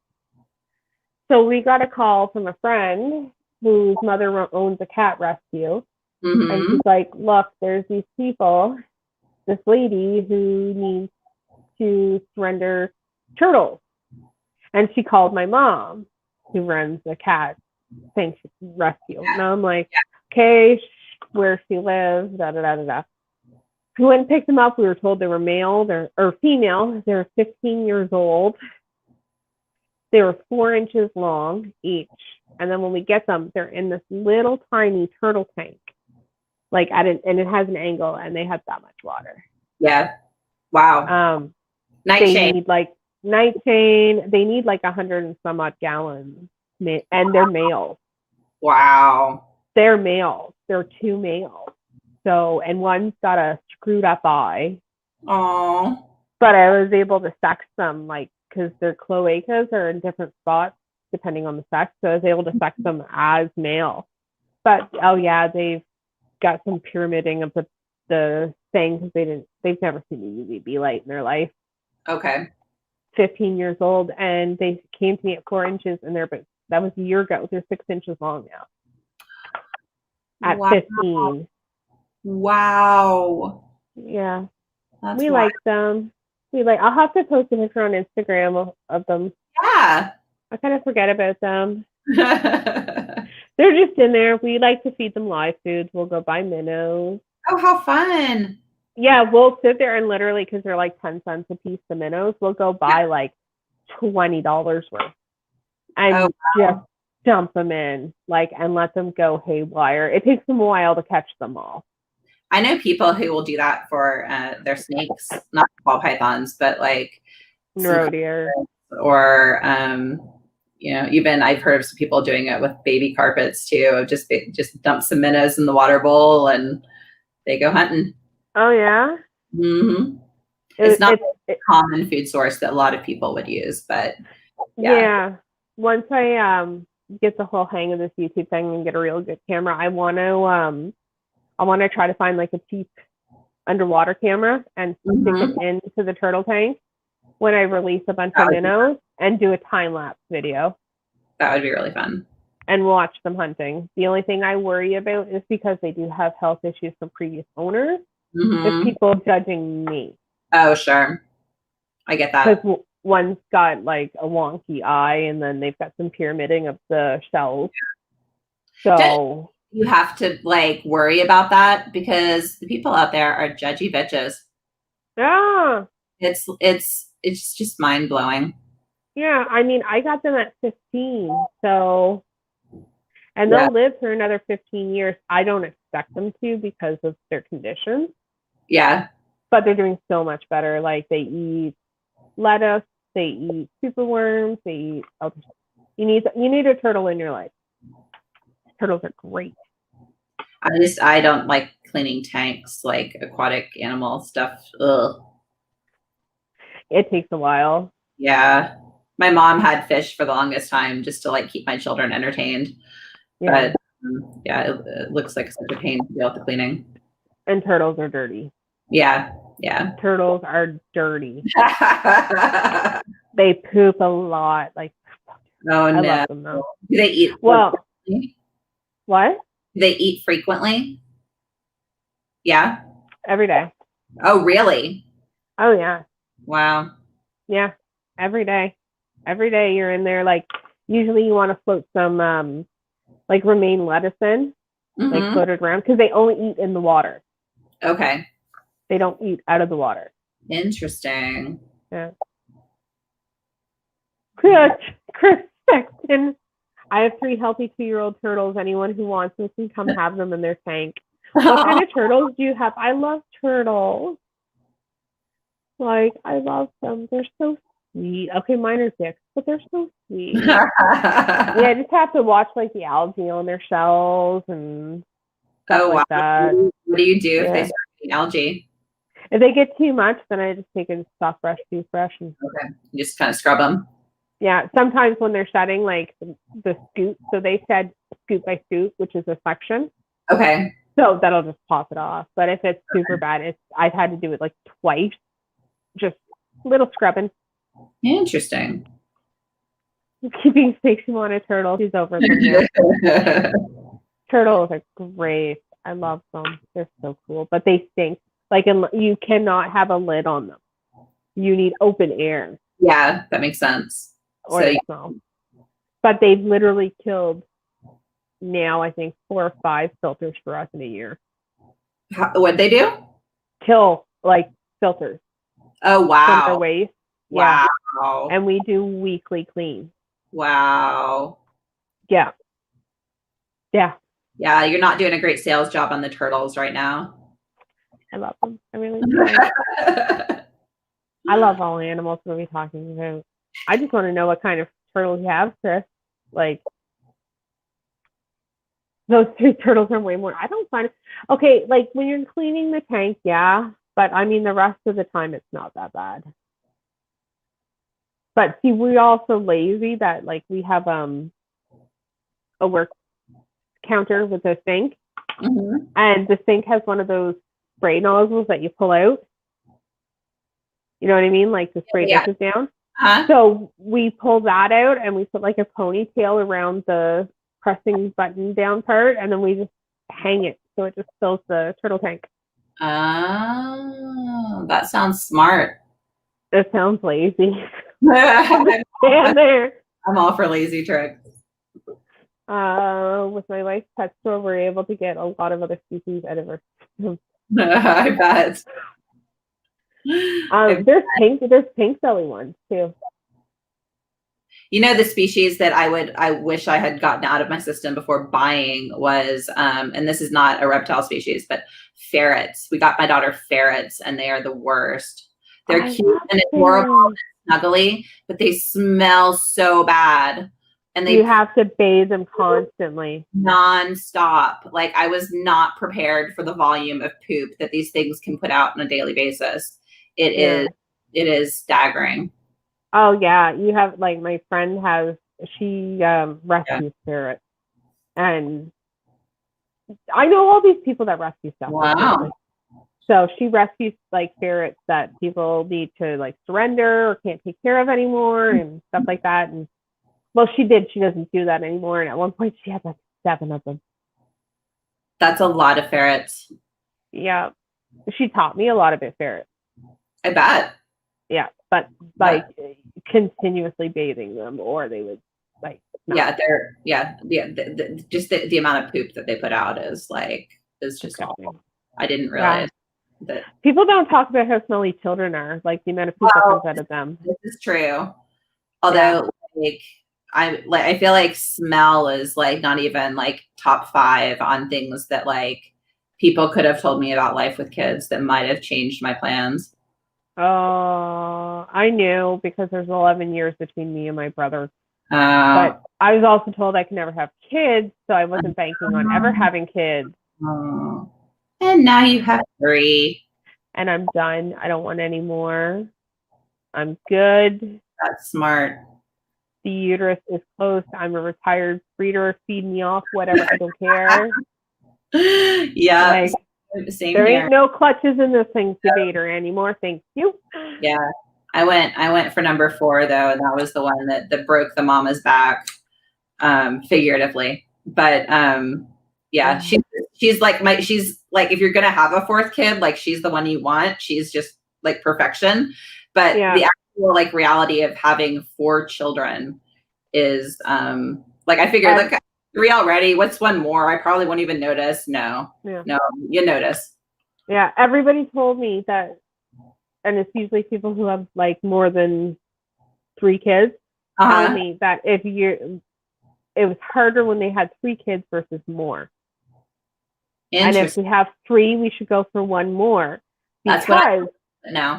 So we got a call from a friend whose mother owns a cat rescue. Mm-hmm. And she's like, look, there's these people, this lady who needs to surrender turtles. And she called my mom, who runs a cat rescue. And I'm like, okay, where she lives, da-da-da-da-da. We went and picked them up. We were told they were male or female. They're 15 years old. They were 4 inches long each. And then when we get them, they're in this little tiny turtle tank. And it has an angle and they have that much water. Yeah. Wow. They need night chain. They need 100 and some odd gallons. And they're males. Wow. They're males. They're 2 males. So, and one's got a screwed up eye. Oh. But I was able to sex them, because their cloacas are in different spots depending on the sex. So I was able to sex them as male. But they've got some pyramiding of the thing because they've never seen a UVB light in their life. Okay. 15 years old, and they came to me at 4 inches, and that was a year ago. They're 6 inches long now. At 15. Wow. Yeah. That's we wild. like them. I'll have to post a picture on Instagram of them. Yeah. I kind of forget about them. They're just in there. We like to feed them live foods. We'll go buy minnows. Oh, how fun. Yeah, we'll sit there and literally, because they're like 10 cents a piece, the minnows, we'll go buy like $20 worth and just dump them in, and let them go haywire. It takes them a while to catch them all. I know people who will do that for their snakes, not ball pythons, but like roe deer. Or even I've heard of some people doing it with baby carpets too. Just dump some minnows in the water bowl and they go hunting. Oh yeah. Mm-hmm. It's not a common food source that a lot of people would use, but yeah. Once I get the whole hang of this YouTube thing and get a real good camera, I want to try to find like a cheap underwater camera and stick it into the turtle tank when I release a bunch of minnows and do a time lapse video. That would be really fun. And watch them hunting. The only thing I worry about is because they do have health issues from previous owners. Is people judging me. Oh, sure. I get that. Because one's got like a wonky eye and then they've got some pyramiding of the shells. So you have to like worry about that because the people out there are judgy bitches. Yeah. It's just mind blowing. Yeah, I mean, I got them at 15, so, and they'll live for another 15 years. I don't expect them to because of their conditions. Yeah. But they're doing so much better. Like, they eat lettuce, they eat superworms, they eat, you need a turtle in your life. Turtles are great. I don't like cleaning tanks, like aquatic animal stuff. Ugh. It takes a while. Yeah. My mom had fish for the longest time just to like keep my children entertained. Yeah. But it looks like such a pain to deal with the cleaning. And turtles are dirty. Yeah. Yeah. Turtles are dirty. They poop a lot. Like, oh no. I love them though. Do they eat? Well, what? Do they eat frequently? Yeah. Every day. Oh, really? Oh yeah. Wow. Yeah. Every day. Every day you're in there. Like, usually you want to float some like romaine lettuce in, like floated around, because they only eat in the water. Okay. They don't eat out of the water. Interesting. Yeah. Chris Sexton. I have 3 healthy 2-year-old turtles. Anyone who wants them can come have them in their tank. What kind of turtles do you have? I love turtles. Like, I love them. They're so sweet. Okay, mine are dicks, but they're so sweet. Yeah, I just have to watch like the algae on their shells and stuff like that. What do you do if they start eating algae? If they get too much, then I just take a soft brush toothbrush and you just kind of scrub them. Yeah, sometimes when they're shedding, like the scoop, so they shed scoop by scoop, which is a section. Okay. So that'll just pop it off. But if it's super bad, I've had to do it like twice, just little scrubbing. Interesting. Keeping station on a turtle. She's over them now. Turtles are great. I love them. They're so cool, but they stink. Like, you cannot have a lid on them. You need open air. Yeah, that makes sense. Or they smell. But they've literally killed now, I think, 4 or 5 filters for us in a year. What'd they do? Kill, like, filters. Oh, wow. From their waste. Wow. Yeah. And we do weekly clean. Wow. Yeah. Yeah. Yeah, you're not doing a great sales job on the turtles right now. I love them. I really do. I love all animals. What are we talking about? I just want to know what kind of turtle you have, Chris. Like, those 3 turtles are way more. I don't find it. Okay, like when you're cleaning the tank, yeah. But I mean, the rest of the time, it's not that bad. But see, we're also lazy that like we have a work counter with a sink, and the sink has one of those spray nozzles that you pull out. You know what I mean? Like to spray dishes down. So we pull that out and we put like a ponytail around the pressing button down part, and then we just hang it so it just fills the turtle tank. Oh, that sounds smart. It sounds lazy. I'm Stand there. all for lazy tricks. With my wife's pet store, we're able to get a lot of other species out of our system. I bet. There's pink belly ones too. You know, the species that I wish I had gotten out of my system before buying was, and this is not a reptile species, but ferrets. We got my daughter ferrets, and they are the worst. They're cute and adorable and snuggly, but they smell so bad. And you have to bathe them constantly. Non-stop. Like, I was not prepared for the volume of poop that these things can put out on a daily basis. It is staggering. Oh yeah, you have, like, my friend she rescues ferrets, and I know all these people that rescue stuff. Wow. So she rescues like ferrets that people need to like surrender or can't take care of anymore and stuff like that. And well, she doesn't do that anymore. And at one point she had like 7 of them. That's a lot of ferrets. Yeah. She taught me a lot about ferrets. I bet. Yeah. But like continuously bathing them, or they would like not. Just the amount of poop that they put out is just awful. I didn't realize that people don't talk about how smelly children are, like the amount of poop that comes out of them. This is true. Although I feel like smell is like not even like top 5 on things that like people could have told me about life with kids that might have changed my plans. Oh, I knew, because there's 11 years between me and my brother. But I was also told I could never have kids, so I wasn't banking on ever having kids. And now you have 3. And I'm done. I don't want any more. I'm good. That's smart. The uterus is closed. I'm a retired breeder. Feed me off, whatever. I don't care. Yeah. Like, there ain't no clutches in this incubator anymore. Thank you. Yeah. I went for number 4 though, and that was the one that broke the mama's back, figuratively. But yeah, she's like if you're gonna have a 4th kid, like she's the one you want. She's just like perfection. But the actual like reality of having 4 children is like, I figured like 3 already. What's one more? I probably won't even notice. No, you notice. Yeah, everybody told me that, and it's usually people who have like more than 3 kids. Tell me that it was harder when they had 3 kids versus more. And if we have 3, we should go for 1 more, because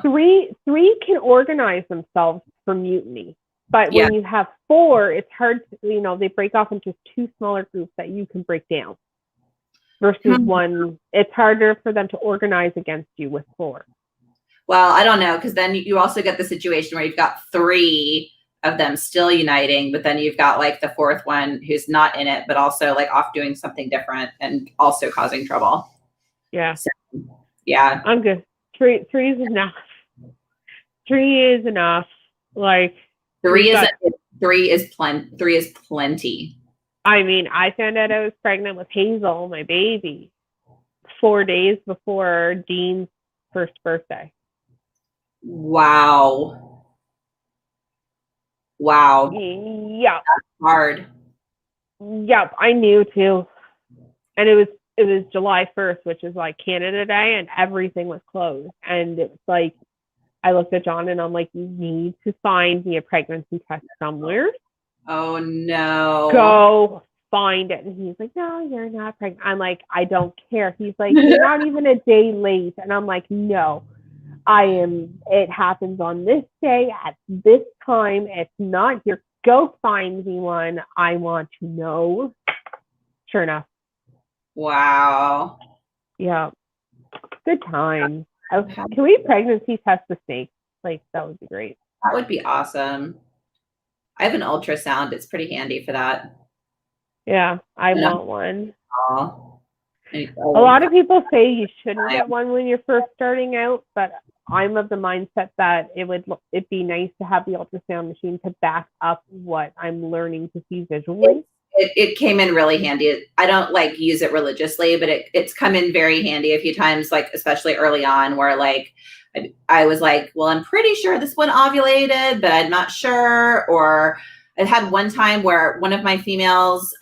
three can organize themselves for mutiny. But when you have 4, it's hard to, they break off into 2 smaller groups that you can break down. Versus 1, it's harder for them to organize against you with 4. Well, I don't know, because then you also get the situation where you've got 3 of them still uniting, but then you've got like the 4th one who's not in it, but also like off doing something different and also causing trouble. Yeah. So, yeah. I'm good. 3 is enough. 3 is enough. Like 3 is plenty. I mean, I found out I was pregnant with Hazel, my baby, 4 days before Dean's 1st birthday. Wow. Yeah. That's hard. Yep, I knew too. And it was July 1st, which is like Canada Day, and everything was closed. And it was like, I looked at John and I'm like, you need to find me a pregnancy test somewhere. Oh no. Go find it. And he's like, no, you're not pregnant. I'm like, I don't care. He's like, you're not even a day late. And I'm like, no, I am. It happens on this day at this time. It's not here. Go find me one. I want to know. Sure enough. Wow. Yeah. Good time. Can we pregnancy test the snake? Like, that would be great. That would be awesome. I have an ultrasound. It's pretty handy for that. Yeah, I want one. Oh. A lot of people say you shouldn't get one when you're first starting out, but I'm of the mindset that it'd be nice to have the ultrasound machine to back up what I'm learning to see visually. It came in really handy. I don't like use it religiously, but it's come in very handy a few times, like especially early on, where like I was like, well, I'm pretty sure this one ovulated, but I'm not sure. Or I had one time where one of my females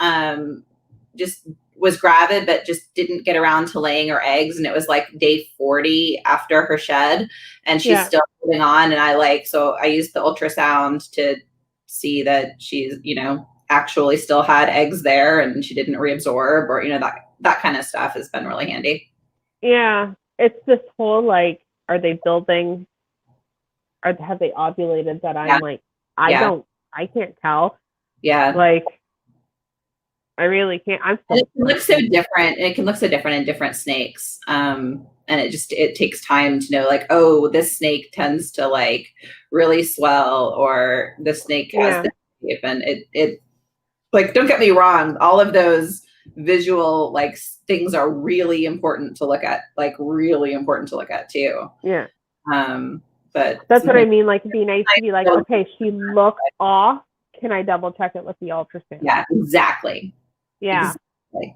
just was gravid, but just didn't get around to laying her eggs. And it was like day 40 after her shed, and she's still holding on. And so I used the ultrasound to see that she's, actually still had eggs there and she didn't reabsorb, or, that kind of stuff has been really handy. Yeah. It's this whole, like, are they building, or have they ovulated, that I'm like, I can't tell. Yeah. Like, I really can't. It looks so different. It can look so different in different snakes. And it takes time to know, like, oh, this snake tends to like really swell, or this snake has this shape. And it like, don't get me wrong, all of those visual like things are really important to look at, too. Yeah. But that's what I mean. Like, it'd be nice to be like, okay, she looks off. Can I double check it with the ultrasound? Yeah, exactly. Yeah. Exactly.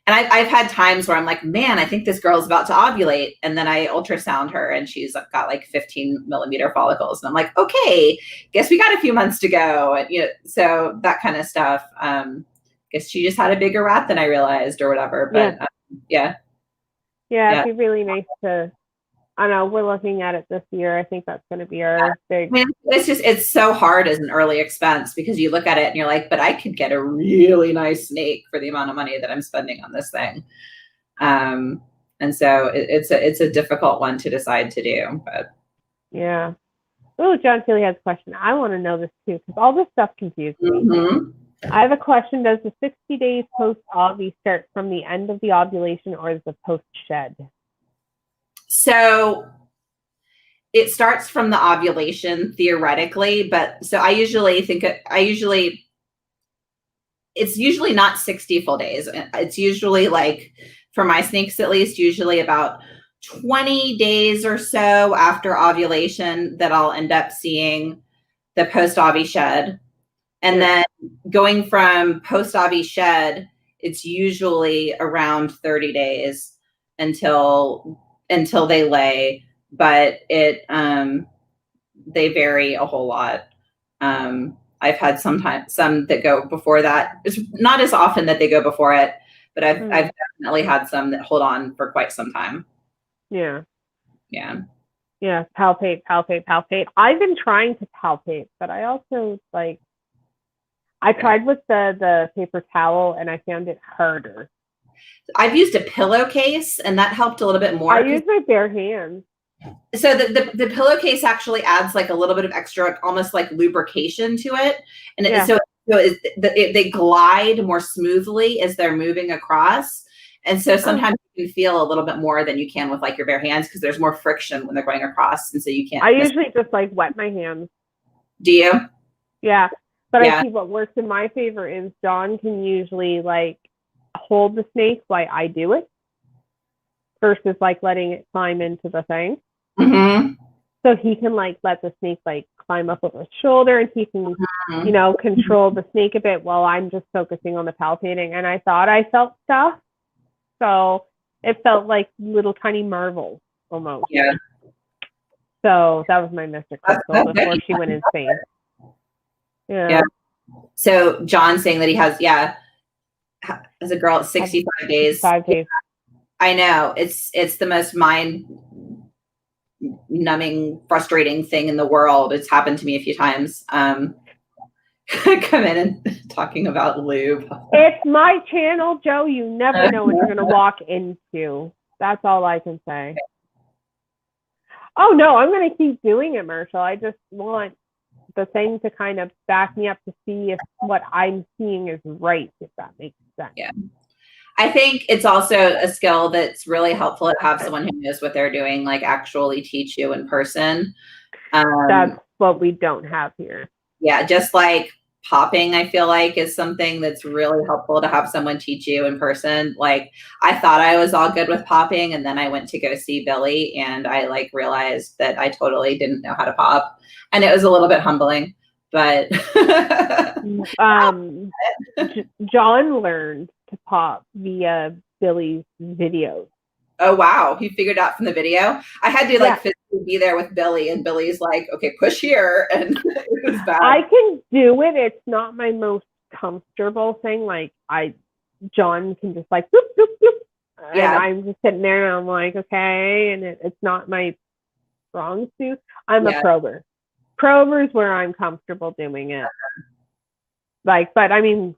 And I've had times where I'm like, man, I think this girl's about to ovulate. And then I ultrasound her and she's got like 15 millimeter follicles. And I'm like, okay, guess we got a few months to go. And, so that kind of stuff. Guess she just had a bigger rat than I realized, or whatever. But yeah, it'd be really nice to, I know we're looking at it this year. I think that's going to be our big. I mean, it's so hard as an early expense, because you look at it and you're like, but I could get a really nice snake for the amount of money that I'm spending on this thing. And so it's a difficult one to decide to do, but. Yeah. Oh, John Keeley has a question. I want to know this too, because all this stuff confuses me. Mm-hmm. I have a question. Does the 60 days post-ovi start from the end of the ovulation, or is it post-shed? So it starts from the ovulation theoretically, but so it's usually not 60 full days. It's usually, like, for my snakes at least, usually about 20 days or so after ovulation that I'll end up seeing the post-ovi shed. And then going from post-ovi shed, it's usually around 30 days until they lay, but they vary a whole lot. I've had some that go before that. It's not as often that they go before it, but I've definitely had some that hold on for quite some time. Yeah. Yeah. Yeah. Palpate. I've been trying to palpate, but I also I tried with the paper towel and I found it harder. I've used a pillowcase, and that helped a little bit more. I use my bare hands. So the pillowcase actually adds like a little bit of extra, almost like lubrication to it, and they glide more smoothly as they're moving across. And so sometimes you can feel a little bit more than you can with like your bare hands, because there's more friction when they're going across, and so you can't. I usually just like wet my hands. Do you? Yeah, but I see what works in my favor is John can usually like hold the snake while I do it, versus like letting it climb into the thing. Mm-hmm. So he can like let the snake like climb up over his shoulder, and he can, control the snake a bit while I'm just focusing on the palpating. And I thought I felt stuff. So it felt like little tiny marbles almost. Yeah. So that was my Mr. Crystal before she went insane. Yeah. So John's saying that he has, as a girl, 65 days. 5 days. I know. It's the most mind-numbing, frustrating thing in the world. It's happened to me a few times. Come in and talking about lube. It's my channel, Joe. You never know what you're going to walk into. That's all I can say. Oh, no, I'm going to keep doing it, Marshall. I just want the thing to kind of back me up to see if what I'm seeing is right, if that makes sense. Yeah. I think it's also a skill that's really helpful to have someone who knows what they're doing, like actually teach you in person. That's what we don't have here. Yeah, just like popping, I feel like, is something that's really helpful to have someone teach you in person. Like, I thought I was all good with popping, and then I went to go see Billy, and I like realized that I totally didn't know how to pop, and it was a little bit humbling. But John learned to pop via Billy's videos. Oh wow, he figured out from the video. I had to like physically be there with Billy, and Billy's like, "Okay, push here," and it was bad. I can do it. It's not my most comfortable thing. Like John can just like boop, boop, boop, and I'm just sitting there and I'm like, okay, and it's not my strong suit. I'm a prober. Prober is where I'm comfortable doing it. Like, but I mean,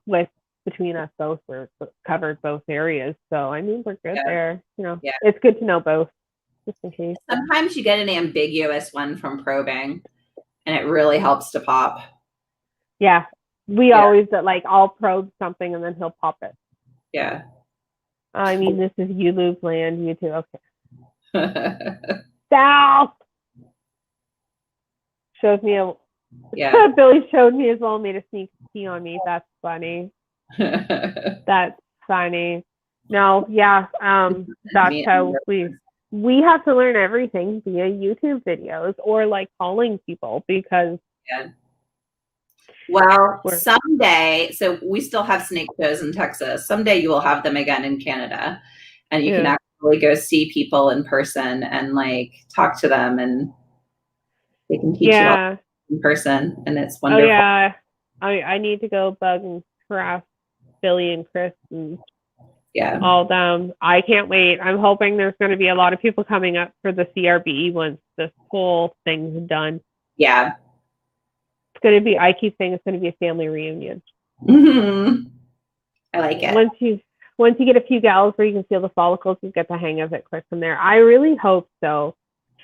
between us both, we're covered both areas. So, I mean, we're good there. You know, it's good to know both, just in case. Sometimes you get an ambiguous one from probing, and it really helps to pop. Yeah. We always, like, I'll probe something, and then he'll pop it. Yeah. I mean, this is Yulu's land, you too. Okay. South! Shows me Billy showed me as well, made a sneak pee on me. That's funny. That's funny. No, that's how we have to learn everything via YouTube videos or like calling people because someday, so we still have snake shows in Texas. Someday you will have them again in Canada, and you can actually go see people in person and like talk to them, and they can teach you all in person, and it's wonderful. Oh yeah, I need to go bug and harass Billy and Chris and all them. I can't wait. I'm hoping there's going to be a lot of people coming up for the CRBE once this whole thing's done. Yeah. It's going to be, I keep saying it's going to be a family reunion. Mm-hmm. I like it. Once you get a few gals where you can feel the follicles, you get the hang of it quick from there. I really hope so.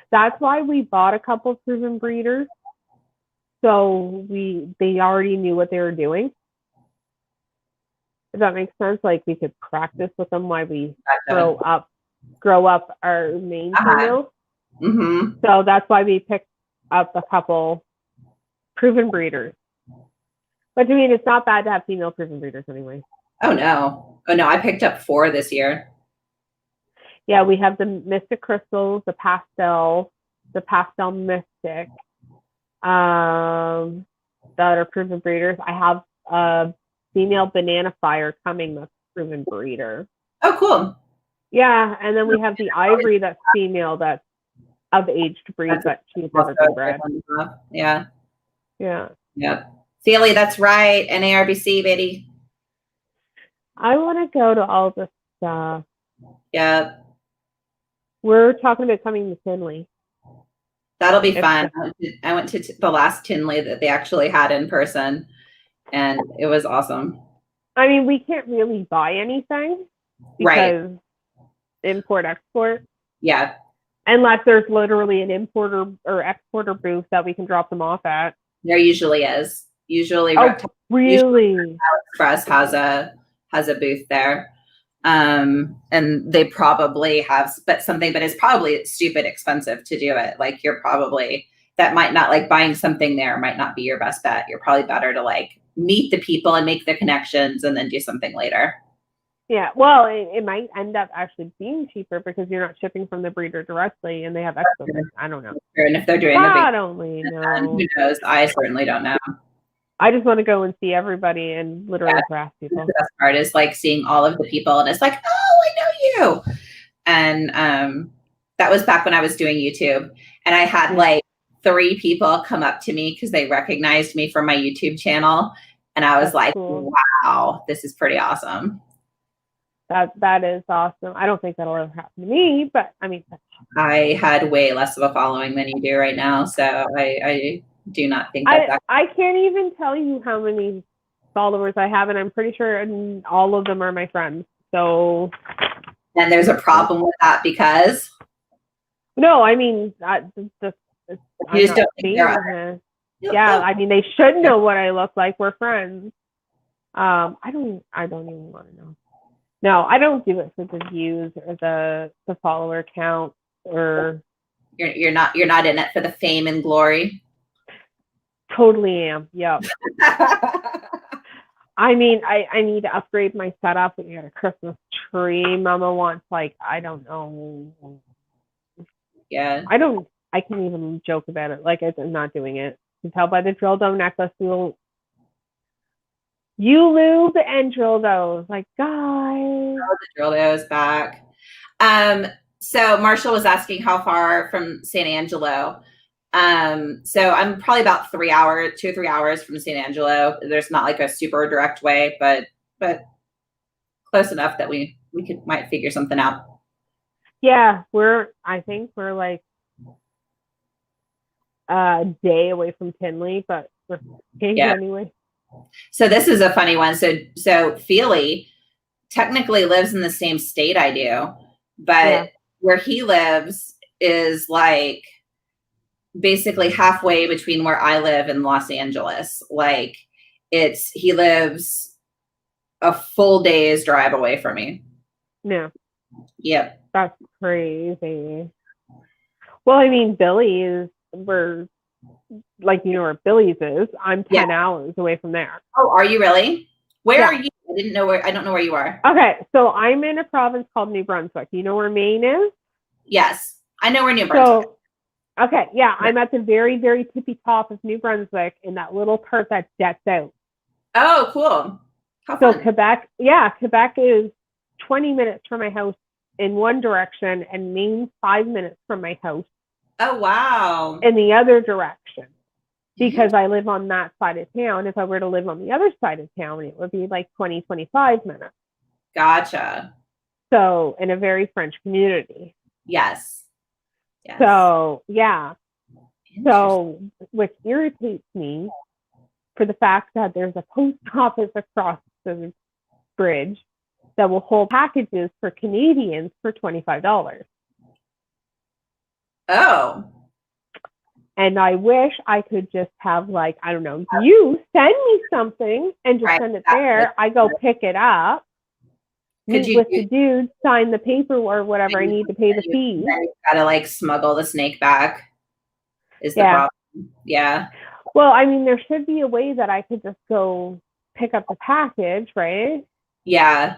That's why we bought a couple of proven breeders. So they already knew what they were doing. If that makes sense, like we could practice with them while we grow up our main females. Mm-hmm. So that's why we picked up a couple proven breeders. But I mean, it's not bad to have female proven breeders anyway. Oh no, I picked up 4 this year. Yeah, we have the Mystic Crystals, the Pastel Mystic, that are proven breeders. I have a female Banana Fire coming that's proven breeder. Oh, cool. Yeah, and then we have the Ivory that's female that's of age to breed, but she's never been bred. Yeah. Yeah. Yep. Sealy, that's right. NARBC, baby. I want to go to all this stuff. Yeah. We're talking about coming to Tinley. That'll be fun. I went to the last Tinley that they actually had in person, and it was awesome. I mean, we can't really buy anything because import-export. Yeah. Unless there's literally an importer or exporter booth that we can drop them off at. There usually is. Usually Express has a booth there. And they probably have but it's probably stupid expensive to do it. Like that might not, like, buying something there might not be your best bet. You're probably better to like meet the people and make the connections and then do something later. Yeah, well, it might end up actually being cheaper because you're not shipping from the breeder directly and they have extra. I don't know. And if they're doing God only knows. Who knows? I certainly don't know. I just want to go and see everybody and literally harass people. The best part is like seeing all of the people, and it's like, oh, I know you. And that was back when I was doing YouTube, and I had like 3 people come up to me because they recognized me from my YouTube channel, and I was like, cool. Wow, this is pretty awesome. That is awesome. I don't think that'll ever happen to me, but I mean, I had way less of a following than you do right now, so I do not think that I can't even tell you how many followers I have, and I'm pretty sure all of them are my friends. So, and there's a problem with that because no, I mean, you just don't think they're yeah, I mean, they should know what I look like. We're friends. I don't even want to know. No, I don't do it for the views or the follower count, or you're not in it for the fame and glory. Totally am. Yep. I mean, I need to upgrade my setup. We got a Christmas tree. Mama wants, like, I don't know. Yeah. I can't even joke about it. Like, I'm not doing it. You can tell by the drill dough necklace. You lube and drill dough. Like, guys. Oh, the drill dough is back. So Marshall was asking how far from San Angelo. So I'm probably about 2 or 3 hours from San Angelo. There's not like a super direct way, but close enough that we might figure something out. Yeah, I think we're like a day away from Tinley, but we're anyway. So this is a funny one. So Feely technically lives in the same state I do, but where he lives is like basically halfway between where I live and Los Angeles. Like he lives a full day's drive away from me. Yeah. Yep. That's crazy. Well, I mean, we're like, you know where Billy's is. I'm 10 hours away from there. Oh, are you really? Where are you? I don't know where you are. Okay, so I'm in a province called New Brunswick. You know where Maine is? Yes, I know where New Brunswick. Okay, yeah, I'm at the very, very tippy top of New Brunswick in that little part that jets out. Oh, cool. How so fun. Quebec is 20 minutes from my house in one direction, and Maine's 5 minutes from my house. Oh, wow. In the other direction. Because I live on that side of town. If I were to live on the other side of town, it would be like 20, 25 minutes. Gotcha. So, in a very French community. Yes. So, yeah. So, which irritates me for the fact that there's a post office across the bridge that will hold packages for Canadians for $25. Oh. And I wish I could just have, like, I don't know, you send me something and just send it there. I go pick it up. Meet with the dude, sign the paper or whatever. I need to pay the fee. You gotta like smuggle the snake back. Is the problem? Yeah. Well, I mean, there should be a way that I could just go pick up the package, right? Yeah.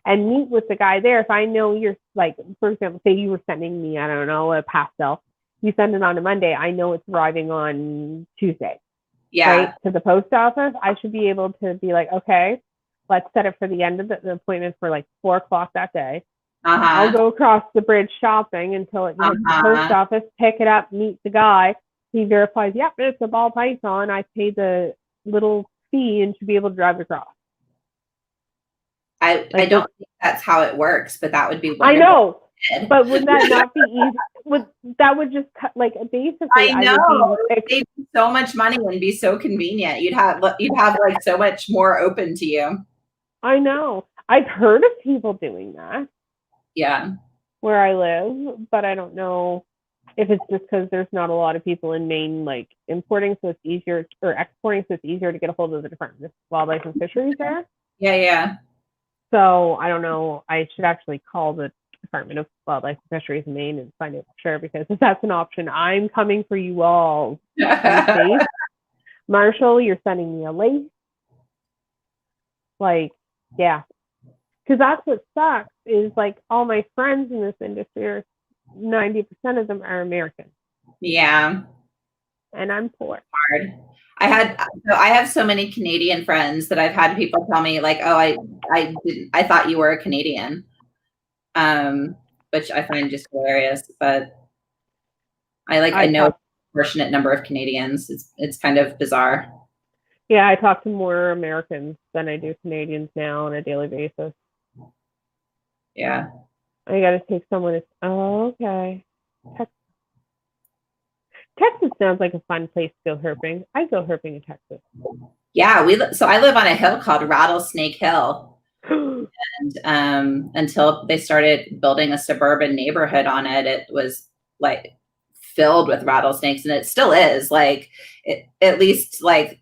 And meet with the guy there. If I know you're, like, for example, say you were sending me, I don't know, a pastel. You send it on a Monday. I know it's arriving on Tuesday. Yeah. Right? To the post office. I should be able to be like, okay, let's set it for the end of the appointment for like 4:00 that day. I'll go across the bridge shopping until it gets to the post office, pick it up, meet the guy. He verifies, yep, it's a ball python. I pay the little fee and should be able to drive across. I don't think that's how it works, but that would be wonderful. I know, but would that not be easy? That would just cut, like, basically. I know. It'd save so much money and be so convenient. You'd have like so much more open to you. I know. I've heard of people doing that. Yeah. Where I live, but I don't know if it's just because there's not a lot of people in Maine, like, importing, so it's easier, or exporting, so it's easier to get a hold of the Department of Wildlife and Fisheries there. Yeah, yeah. So I don't know. I should actually call the Department of Wildlife and Fisheries in Maine and find out for sure, because if that's an option, I'm coming for you all. Marshall, you're sending me a lace. Like, yeah. Because that's what sucks is, like, all my friends in this industry are 90% of them are American. Yeah. And I'm poor. Hard. I have so many Canadian friends that I've had people tell me, like, oh, I thought you were a Canadian. Which I find just hilarious, but I know a proportionate number of Canadians. It's kind of bizarre. Yeah, I talk to more Americans than I do Canadians now on a daily basis. Yeah. I got to take someone to, okay. Texas sounds like a fun place to go herping. I go herping in Texas. Yeah, so I live on a hill called Rattlesnake Hill. And until they started building a suburban neighborhood on it, it was like filled with rattlesnakes, and it still is. Like, at least like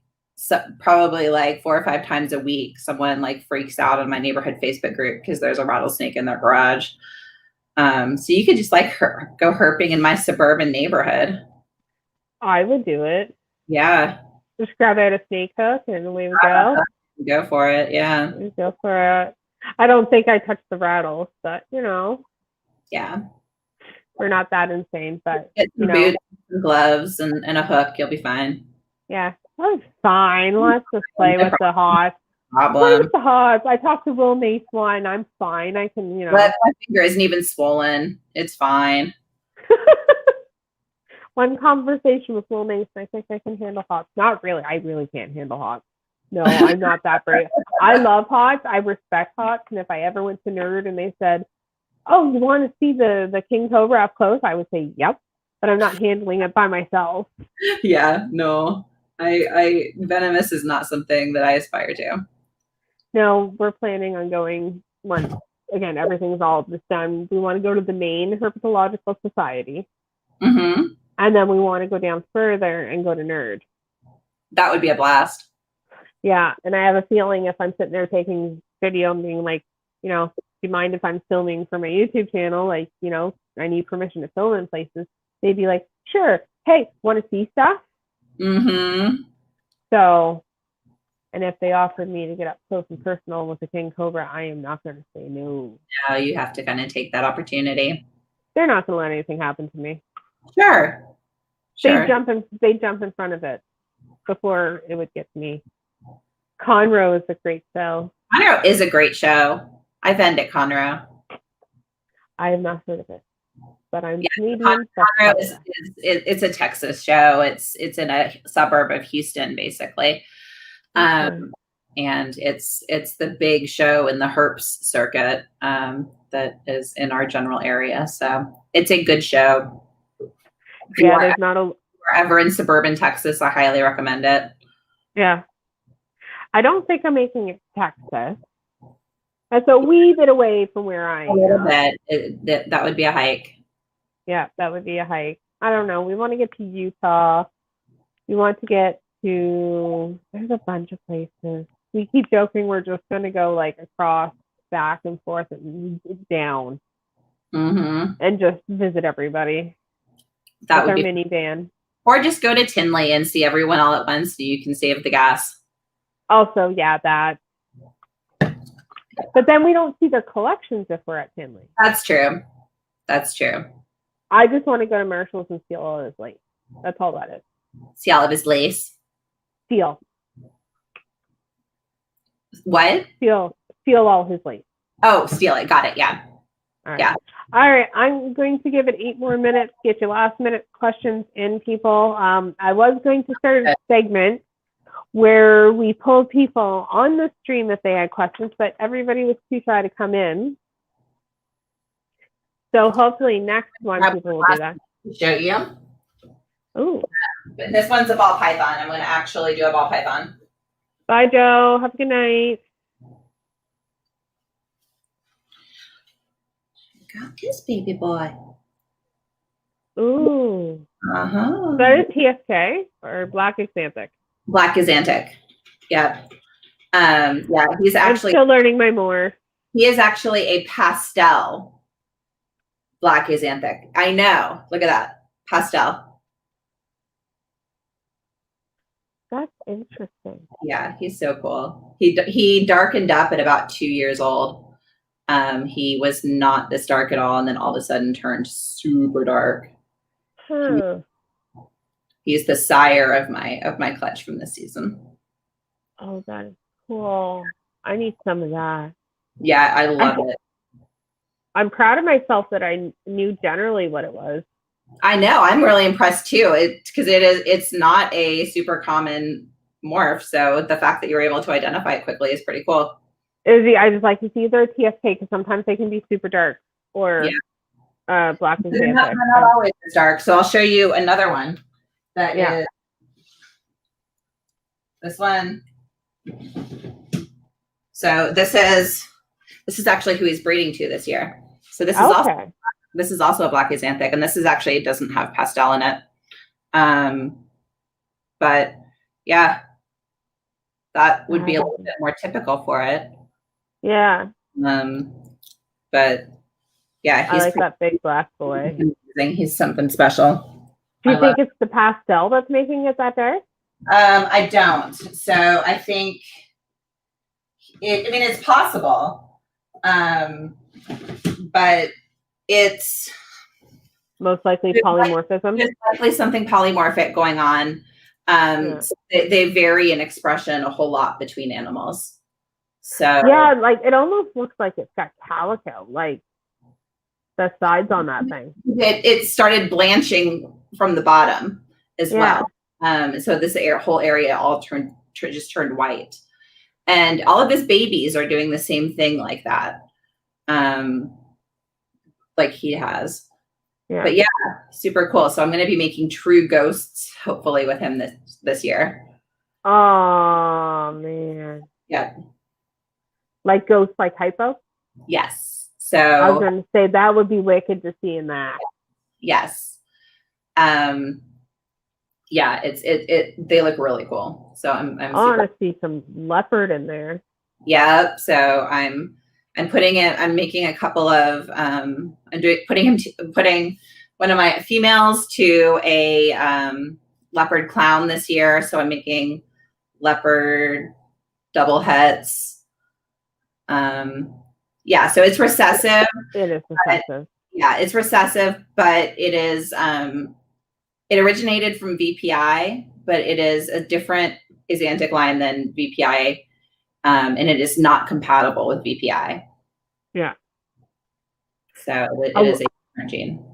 probably like 4 or 5 times a week, someone like freaks out on my neighborhood Facebook group because there's a rattlesnake in their garage. So you could just like go herping in my suburban neighborhood. I would do it. Yeah. Just grab out a snake hook and away we go. Go for it. Yeah. Go for it. I don't think I touched the rattles, but Yeah. we're not that insane. But Get some boots, and gloves, and a hook. You'll be fine. Yeah, that's fine. Let's just play with the hots. Problem. Play with the hots. I talked to Will Mace one. I'm fine. I can, But my finger isn't even swollen. It's fine. One conversation with Will Mace, I think I can handle hots. Not really. I really can't handle hots. No, I'm not that brave. I love hots. I respect hots. And if I ever went to Nerd and they said, "Oh, you want to see the king cobra up close?" I would say, "Yep," but I'm not handling it by myself. Yeah, no. I venomous is not something that I aspire to. No, we're planning on going once again. Everything's all this done. We want to go to the Maine Herpetological Society, Mm-hmm. and then we want to go down further and go to Nerd. That would be a blast. Yeah, and I have a feeling if I'm sitting there taking video and being like, do you mind if I'm filming for my YouTube channel? Like, I need permission to film in places. They'd be like, sure. Hey, want to see stuff? Mm-hmm. So, and if they offered me to get up close and personal with a king cobra, I am not going to say no. Yeah, you have to kind of take that opportunity. They're not going to let anything happen to me. Sure. They jump in front of it before it would get to me. Conroe is a great show. Conroe is a great show. I've been at Conroe. I have not heard of it, but I'm Canadian. Conroe it's a Texas show. It's in a suburb of Houston, basically, and it's the big show in the herps circuit that is in our general area. So it's a good show. Yeah, there's not a. If you're ever in suburban Texas, I highly recommend it. Yeah. I don't think I'm making it to Texas. That's a wee bit away from where I am. A little bit. That would be a hike. Yeah, that would be a hike. I don't know. We want to get to Utah. We want to get to. There's a bunch of places. We keep joking we're just going to go like across, back and forth, and down, and just visit everybody. That would be our minivan. Or just go to Tinley and see everyone all at once so you can save the gas. Also, yeah, that. But then we don't see their collections if we're at Tinley. That's true. That's true. I just want to go to Marshall's and steal all his lace. That's all that is. See all of his lace. Steal. What? Steal all his lace. Oh, steal it. Got it. Yeah. All right. Yeah. All right. I'm going to give it 8 more minutes. Get your last minute questions in, people. I was going to start a segment where we pulled people on the stream if they had questions, but everybody was too shy to come in. So hopefully next one people will do that. Show you. Ooh. This one's a ball python. I'm going to actually do a ball python. Bye, Joe. Have a good night. Got this baby boy. Ooh. Uh-huh. Is that a TSK or Black Xanthic? Black Xanthic. Yep. Yeah, he's actually I'm still learning my more. He is actually a pastel Black Xanthic. I know. Look at that. Pastel. That's interesting. Yeah, he's so cool. He darkened up at about 2 years old. He was not this dark at all, and then all of a sudden turned super dark. Huh. He's the sire of my clutch from this season. Oh, that is cool. I need some of that. Yeah, I love it. I'm proud of myself that I knew generally what it was. I know. I'm really impressed too. It's not a super common morph. So the fact that you're able to identify it quickly is pretty cool. I just like to see either a TSK because sometimes they can be super dark or Black Xanthic. They're not always as dark. So I'll show you another one that is this one. So this is actually who he's breeding to this year. So this is also a Black Xanthic, and this is actually, it doesn't have pastel in it. But yeah, that would be a little bit more typical for it. Yeah. But yeah, I like that big black boy. Amazing. He's something special. Do you think it's the pastel that's making it that dark? I don't. So I think it's possible. But it's most likely polymorphism. There's likely something polymorphic going on. So they vary in expression a whole lot between animals. So yeah, like it almost looks like it's got calico, like the sides on that thing. It started blanching from the bottom as well. So this whole area all just turned white, and all of his babies are doing the same thing like that, like he has. Yeah. But yeah, super cool. So I'm going to be making true ghosts, hopefully, with him this year. Oh man. Yeah. Like ghosts, like hypo. Yes. So I was going to say that would be wicked to see in that. Yes. Yeah. They look really cool. So I'm I want to see some leopard in there. Yeah. So I'm making a couple of putting one of my females to a leopard clown this year. So I'm making leopard double hets. Yeah, so it's recessive. It is recessive. It's recessive, but it is it originated from VPI, but it is a different axanthic line than VPI. And it is not compatible with VPI. Yeah. So it is a different gene.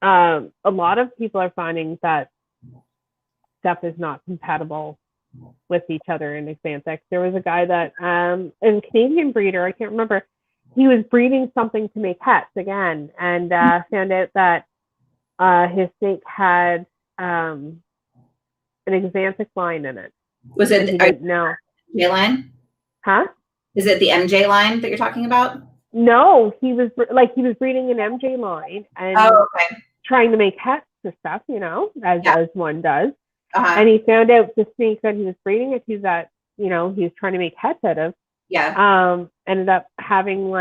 A lot of people are finding that stuff is not compatible with each other in axanthics. There was a guy that, a Canadian breeder, I can't remember, he was breeding something to make hets again, and found out that his snake had an axanthic line in it. Was it the MJ line? Huh? Is it the MJ line that you're talking about? No, he was breeding an MJ line and trying to make hets and stuff, as one does. And he found out the snake that he was breeding it to that, he was trying to make hets out of. Yeah. Ended up having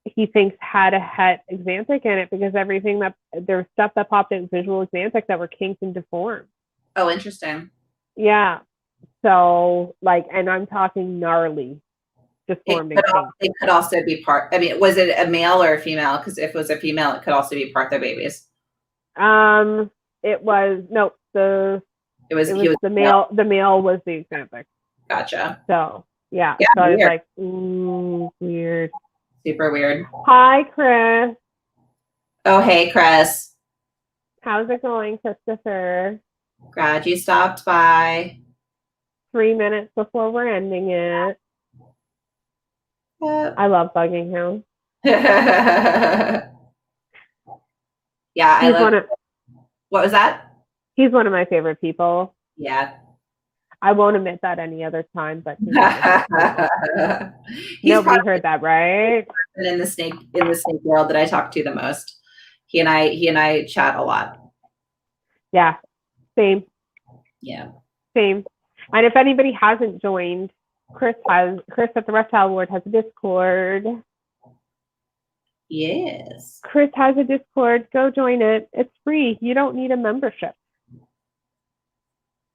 he thinks had a het axanthic in it because everything there was stuff that popped out visual axanthic that were kinked and deformed. Oh, interesting. Yeah. So and I'm talking gnarly. It could also be part. I mean, was it a male or a female? Because if it was a female, it could also be part their babies. It was the male. The male was the axanthic. Gotcha. So yeah. So I was like, weird. Super weird. Hi, Chris. Oh, hey, Chris. How's it going, Christopher? Glad you stopped by. 3 minutes before we're ending it. I love bugging him. Yeah, what was that? He's one of my favorite people. Yeah. I won't admit that any other time, but he's nobody heard that, right? In the snake world that I talk to the most. He and I chat a lot. Yeah. Same. Yeah. Same. And if anybody hasn't joined, Chris at the Reptile Ward has a Discord. Yes. Chris has a Discord. Go join it. It's free. You don't need a membership.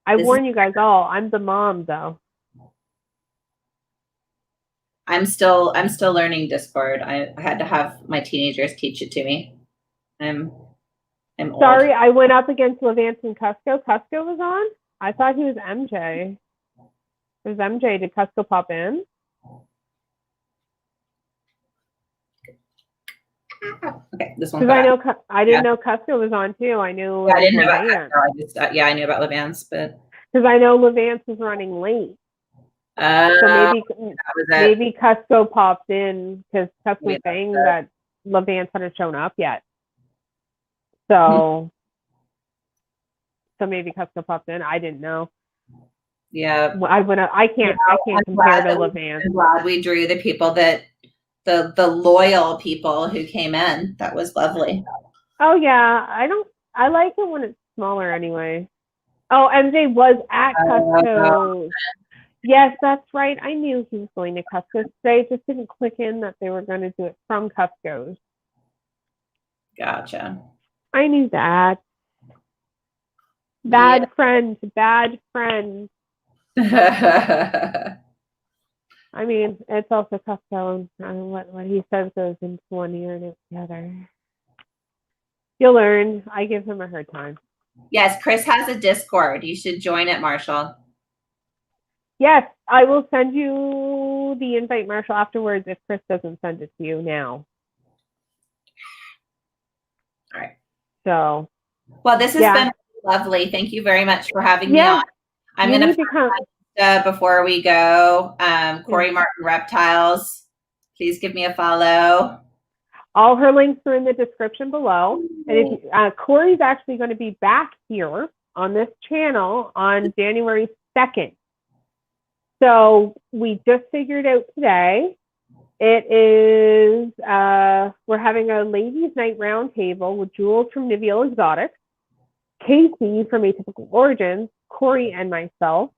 I warn you guys all. I'm the mom, though. I'm still learning Discord. I had to have my teenagers teach it to me. I'm old. Sorry, I went up against Levance and Cusco. Cusco was on? I thought he was MJ. It was MJ. Did Cusco pop in? Okay, this one. Because I didn't know Cusco was on too. I knew. Yeah, I didn't know about Cusco. I knew about Levance, but because I know Levance was running late. So maybe Cusco popped in because Cusco was saying that Levance hadn't shown up yet. So maybe Cusco popped in. I didn't know. Yeah, I can't compare to Levance. I'm glad we drew the people that. The loyal people who came in. That was lovely. Oh yeah, I like it when it's smaller anyway. Oh, MJ was at Cusco. Yes, that's right. I knew he was going to Cusco today. It just didn't click in that they were going to do it from Cusco's. Gotcha. I knew that. Bad friend, bad friend. I mean, it's also tough telling what he says goes into one ear and out the other. You'll learn. I give him a hard time. Yes, Chris has a Discord. You should join it, Marshall. Yes, I will send you the invite, Marshall, afterwards if Chris doesn't send it to you now. All right. So. Well, this has been lovely. Thank you very much for having me on. I'm going to come before we go. Kori Martin Reptiles. Please give me a follow. All her links are in the description below. And if Kori's actually going to be back here on this channel on January 2nd. So we just figured out today. It is, we're having a ladies' night roundtable with Jules from Niveal Exotics, Casey from Atypical Origins, Kori, and myself.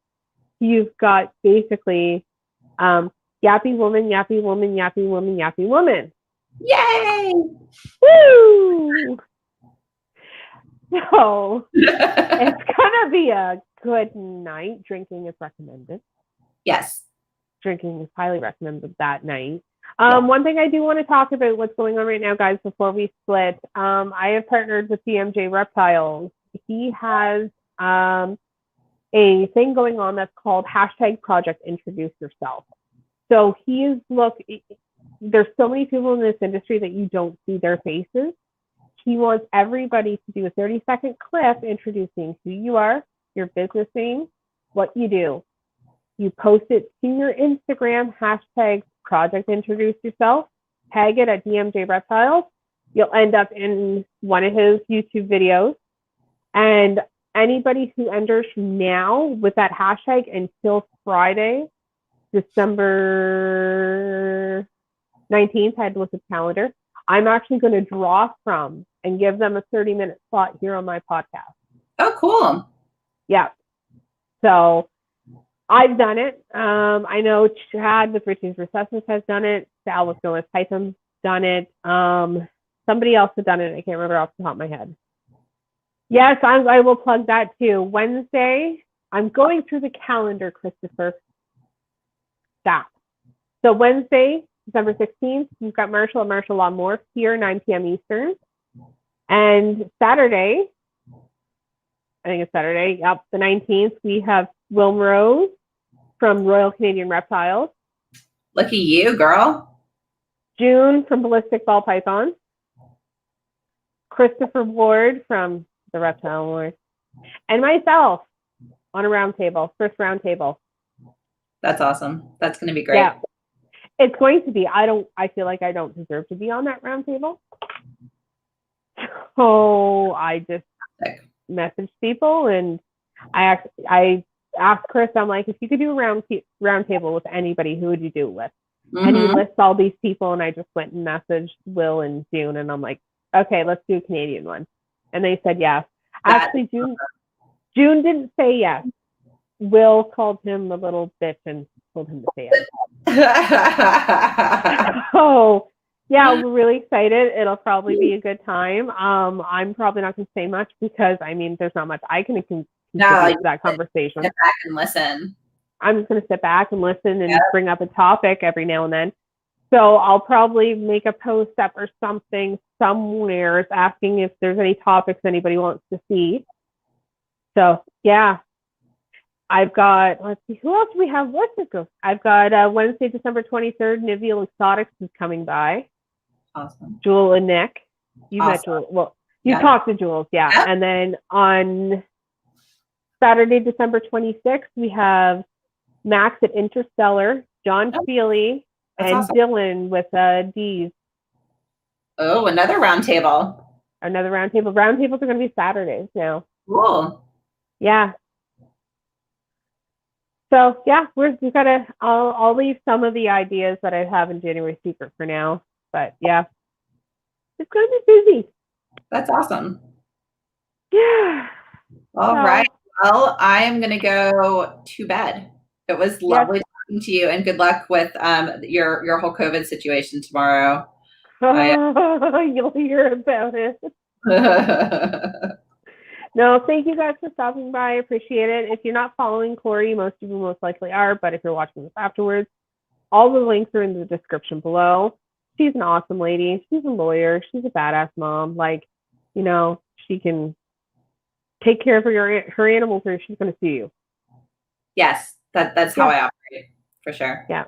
You've got basically yappy woman, yappy woman, yappy woman, yappy woman. Yay! Woo! So it's gonna be a good night. Drinking is recommended. Yes. Drinking is highly recommended that night. One thing I do want to talk about what's going on right now, guys, before we split. I have partnered with DMJ Reptiles. He has a thing going on that's called #ProjectIntroduceYourself. So there's so many people in this industry that you don't see their faces. He wants everybody to do a 30-second clip introducing who you are, your business name, what you do. You post it to your Instagram, #ProjectIntroduceYourself, tag it at DMJ Reptiles. You'll end up in one of his YouTube videos. And anybody who enters now with that hashtag until Friday, December 19th, I had to look at the calendar, I'm actually going to draw from and give them a 30-minute slot here on my podcast. Oh, cool. Yeah. So I've done it. I know Chad with Richie's Receptionist has done it. Sal with Going with Python's done it. Somebody else has done it. I can't remember off the top of my head. Yes, I will plug that too. Wednesday, I'm going through the calendar, Christopher. Stop. So Wednesday, December 16th, you've got Marshall and Marshall Law Morph here, 9 p.m. Eastern. And Saturday, I think it's Saturday, yep, the 19th, we have Wilm Rose from Royal Canadian Reptiles. Lucky you, girl. June from Ballistic Ball Python. Christopher Ward from the Reptile Ward. And myself on a roundtable, first roundtable. That's awesome. That's going to be great. Yeah. It's going to be. I feel like I don't deserve to be on that roundtable. So I just messaged people and I asked Chris, I'm like, if you could do a roundtable with anybody, who would you do it with? Mm-hmm. And he lists all these people, and I just went and messaged Will and June, and I'm like, okay, let's do a Canadian one. And they said yes. Actually, June didn't say yes. Will called him a little bitch and told him to say yes. So yeah, we're really excited. It'll probably be a good time. I'm probably not going to say much because I mean, there's not much I can contribute to that conversation. Sit back and listen. I'm just going to sit back and listen and bring up a topic every now and then. So I'll probably make a post up or something somewhere asking if there's any topics anybody wants to see. So yeah, I've got, let's see, who else do we have? What's it go? I've got Wednesday, December 23rd, Niveal Exotics is coming by. Awesome. Jewel and Nick. You awesome. met Jewel. Well, you talked to Jules, yeah. And then on Saturday, December 26th, we have Max at Interstellar, John Feely, and awesome. Dylan with D's. Oh, another roundtable. Another roundtable. Roundtables are going to be Saturdays now. Cool. Yeah. So yeah, we've got to. I'll leave some of the ideas that I have in January secret for now. But yeah, it's going to be busy. That's awesome. Yeah. All right. Well, I am going to go to bed. It was lovely talking to you, and good luck with your whole COVID situation tomorrow. You'll hear about it. No, thank you guys for stopping by. I appreciate it. If you're not following Kori, most of you most likely are, but if you're watching this afterwards, all the links are in the description below. She's an awesome lady. She's a lawyer. She's a badass mom. Like, you know, she can take care of her animals or she's going to sue you. Yes, that's how I operate, for sure. Yeah.